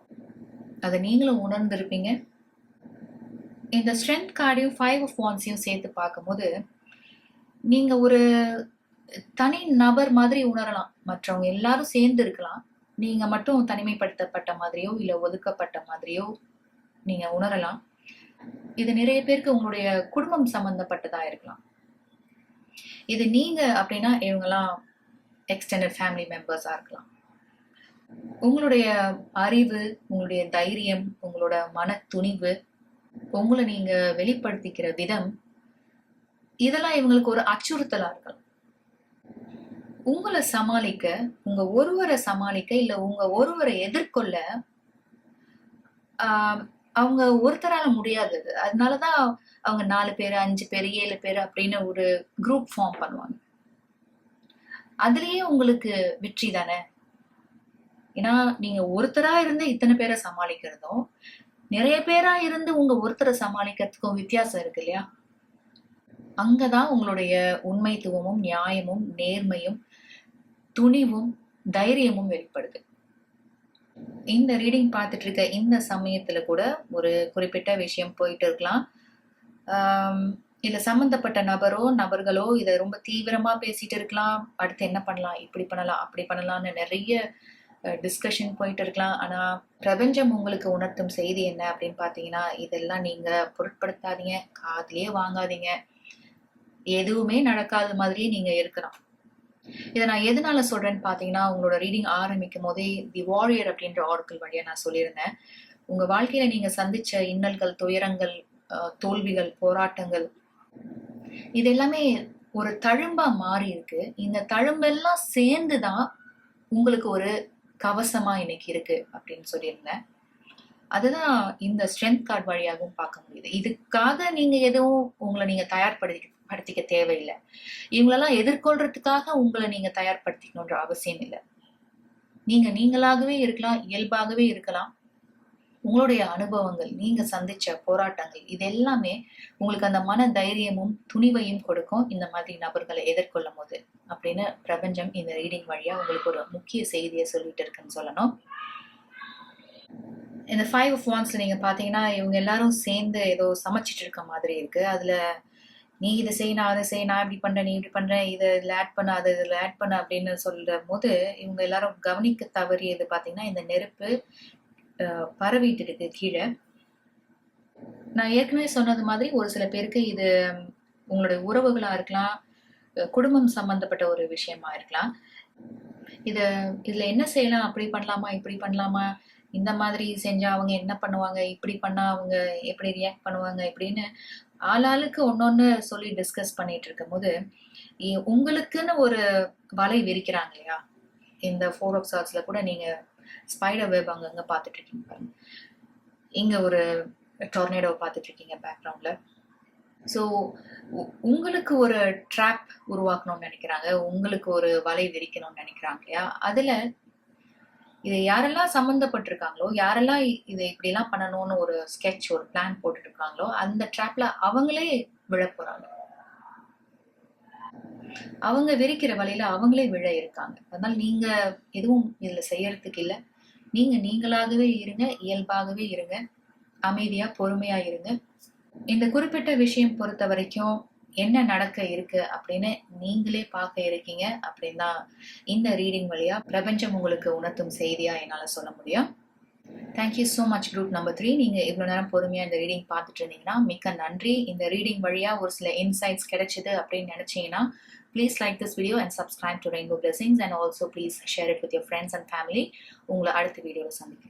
அதை நீங்களும் உணர்ந்திருப்பீங்க. இந்த ஸ்ட்ரென்த் கார்டையும் 5 of Wands-ஐயும் சேர்த்து பார்க்கும்போது நீங்க ஒரு தனி நபர் மாதிரி உணரலாம். மற்றவங்க எல்லாரும் சேர்ந்து இருக்கலாம், நீங்க மட்டும் தனிமைப்படுத்தப்பட்ட மாதிரியோ இல்ல ஒதுக்கப்பட்ட மாதிரியோ நீங்க உணரலாம். இது நிறைய பேருக்கு உங்களுடைய குடும்பம் சம்பந்தப்பட்டதா இருக்கலாம். இது நீங்க அப்படின்னா இவங்கெல்லாம் எக்ஸ்டெண்டட் ஃபேமிலி மெம்பர்ஸா இருக்கலாம். உங்களுடைய அறிவு, உங்களுடைய தைரியம், உங்களோட மன துணிவு, உங்களை நீங்க வெளிப்படுத்திக்கிற விதம், இதெல்லாம் இவங்களுக்கு ஒரு அச்சுறுத்தலா இருக்கலாம். உங்களை சமாளிக்க, உங்க ஒருவரை சமாளிக்க இல்ல உங்க ஒருவரை எதிர்கொள்ள அவங்க ஒருத்தரால முடியாதது. அதனாலதான் அவங்க 4 பேர் 5 பேர் 7 பேர் அப்படின்னு ஒரு குரூப் ஃபார்ம் பண்ணுவாங்க. அதுலயே உங்களுக்கு வெற்றி தானே. ஏன்னா நீங்க ஒருத்தரா இருந்து இத்தனை பேரை சமாளிக்கிறதும் நிறைய பேரா இருந்து உங்க ஒருத்தரை சமாளிக்கிறதுக்கும் வித்தியாசம் இருக்கு இல்லையா? அங்கதான் உங்களுடைய உண்மைத்துவமும் நியாயமும் நேர்மையும் துணிவும் தைரியமும் வெளிப்படுது. இந்த ரீடிங் பார்த்துட்டு இருக்க இந்த சமயத்துல கூட ஒரு குறிப்பிட்ட விஷயம் போயிட்டு இருக்கலாம். இதுல சம்பந்தப்பட்ட நபர்களோ இதை ரொம்ப தீவிரமா பேசிட்டு இருக்கலாம். அடுத்து என்ன பண்ணலாம், இப்படி பண்ணலாம், அப்படி பண்ணலாம்னு நிறைய டிஸ்கஷன் போயிட்டு இருக்கலாம். ஆனா பிரபஞ்சம் உங்களுக்கு உணர்த்தும் செய்தி என்ன அப்படின்னு பாத்தீங்கன்னா, இதெல்லாம் நீங்க பொருட்படுத்தாதீங்க, காதுலயே வாங்காதீங்க. எதுவுமே நடக்காத மாதிரியே நீங்க இருக்கலாம். இதை நான் எதனால சொல்றேன்னு பாத்தீங்கன்னா, உங்களோட ரீடிங் ஆரம்பிக்கும் போதே தி வாரியர் அப்படின்ற ஆர்க்கிள் வழியா நான் சொல்லியிருந்தேன். உங்க வாழ்க்கையில நீங்க சந்திச்ச இன்னல்கள், துயரங்கள், தோல்விகள், போராட்டங்கள், இது எல்லாமே ஒரு தழும்பா மாறி இருக்கு. இந்த தழும்பெல்லாம் சேர்ந்துதான் உங்களுக்கு ஒரு கவசமா இன்னைக்கு இருக்கு அப்படின்னு சொல்லியிருந்தேன். அதுதான் இந்த ஸ்ட்ரென்த் கார்டு வழியாகவும் பார்க்க முடியுது. இதுக்காக நீங்க எதுவும் உங்களை நீங்க தயார்படுத்திக்க தேவையில்லை. இவங்களெல்லாம் எதிர்கொள்றதுக்காக உங்களை நீங்க தயார்படுத்திக்கணுன்ற அவசியம் இல்லை. நீங்க நீங்களாகவே இருக்கலாம், இயல்பாகவே இருக்கலாம். உங்களுடைய அனுபவங்கள், நீங்க சந்திச்ச போராட்டங்கள், இது எல்லாமே உங்களுக்கு அந்த மன தைரியமும் துணிவையும் கொடுக்கும் இந்த மாதிரி நபர்களை எதிர்கொள்ளும் போது அப்படின்னு பிரபஞ்சம் இந்த ரீடிங் வழியா உங்களுக்கு ஒரு முக்கிய செய்தியை சொல்லிட்டு இருக்குன்னு சொல்லணும். இந்த 5 of Wandsல நீங்க பாத்தீங்கன்னா இவங்க எல்லாரும் சேர்ந்து ஏதோ சமைச்சிட்டு இருக்க மாதிரி இருக்கு. அதுல நீ இதை செய், நான் அதை செய், நான் இப்படி பண்றேன், நீ இப்படி பண்றேன், இதை இதுல ஆட் பண்ண, அதை இதுல ஆட் பண்ண அப்படின்னு சொல்லும் போது இவங்க எல்லாரும் கவனிக்க தவறியது பாத்தீங்கன்னா இந்த நெருப்பு பரவிட்டு இருக்கு கீழே. நான் ஏற்கனவே சொன்னது மாதிரி ஒரு சில பேருக்கு இது உங்களுடைய உறவுகளா இருக்கலாம், குடும்பம் சம்பந்தப்பட்ட ஒரு விஷயமா இருக்கலாம். இதுல என்ன செய்யலாம், அப்படி பண்ணலாமா, இப்படி பண்ணலாமா, இந்த மாதிரி செஞ்சா அவங்க என்ன பண்ணுவாங்க, இப்படி பண்ணா அவங்க எப்படி ரியாக்ட் பண்ணுவாங்க இப்படின்னு ஆளாளுக்கு ஒன்னொன்னு சொல்லி டிஸ்கஸ் பண்ணிட்டு இருக்கும் போது உங்களுக்குன்னு ஒரு வலை விரிக்கிறாங்க இல்லையா. இந்த 4 of Swordsல கூட நீங்க ஸ்பைடர் வெப் அங்கங்க பார்த்துட்டு இருக்கீங்க பாருங்க. இங்க ஒரு டொர்னேடோ பார்த்துட்டு இருக்கீங்க பேக்ரவுண்ட்ல. ஸோ உங்களுக்கு ஒரு ட்ராப் உருவாக்கணும்னு நினைக்கிறாங்க, உங்களுக்கு ஒரு வலை விரிக்கணும்னு நினைக்கிறாங்க இல்லையா. அதுல இதை யாரெல்லாம் சம்மந்தப்பட்டிருக்காங்களோ, யாரெல்லாம் இதை இப்படிலாம் பண்ணணும்னு ஒரு ஸ்கெட்ச், ஒரு பிளான் போட்டுட்டு இருக்காங்களோ அந்த ட்ராப்ல அவங்களே விழ போறாங்க. அவங்க விரிக்கிற வழியில அவங்களே விழ இருக்காங்க. அதனால நீங்க எதுவும் இதுல செய்யறதுக்கு இல்லை. நீங்க நீங்களாகவே இருங்க, இயல்பாகவே இருங்க, அமைதியா பொறுமையா இருங்க. இந்த குறிப்பிட்ட விஷயம் பொறுத்த வரைக்கும் என்ன நடக்க இருக்கு அப்படின்னு நீங்களே பார்க்க இருக்கீங்க அப்படின்னு தான் இந்த ரீடிங் வழியா பிரபஞ்சம் உங்களுக்கு உணர்த்தும் செய்தியா என்னால சொல்ல முடியும். Thank you so much group number 3. நீங்க இவ்வளவு நேரம் பொறுமையா இந்த ரீடிங் பார்த்துட்டு இருந்தீங்கன்னா மிக்க நன்றி. இந்த ரீடிங் வழியா ஒரு சில இன்சைட்ஸ் கிடைச்சது அப்படின்னு நினைச்சீங்கன்னா please like this video and subscribe to Rainbow Blessings and also please share it with your friends and family. உங்களை அடுத்த வீடியோல சந்திக்கிறேன்.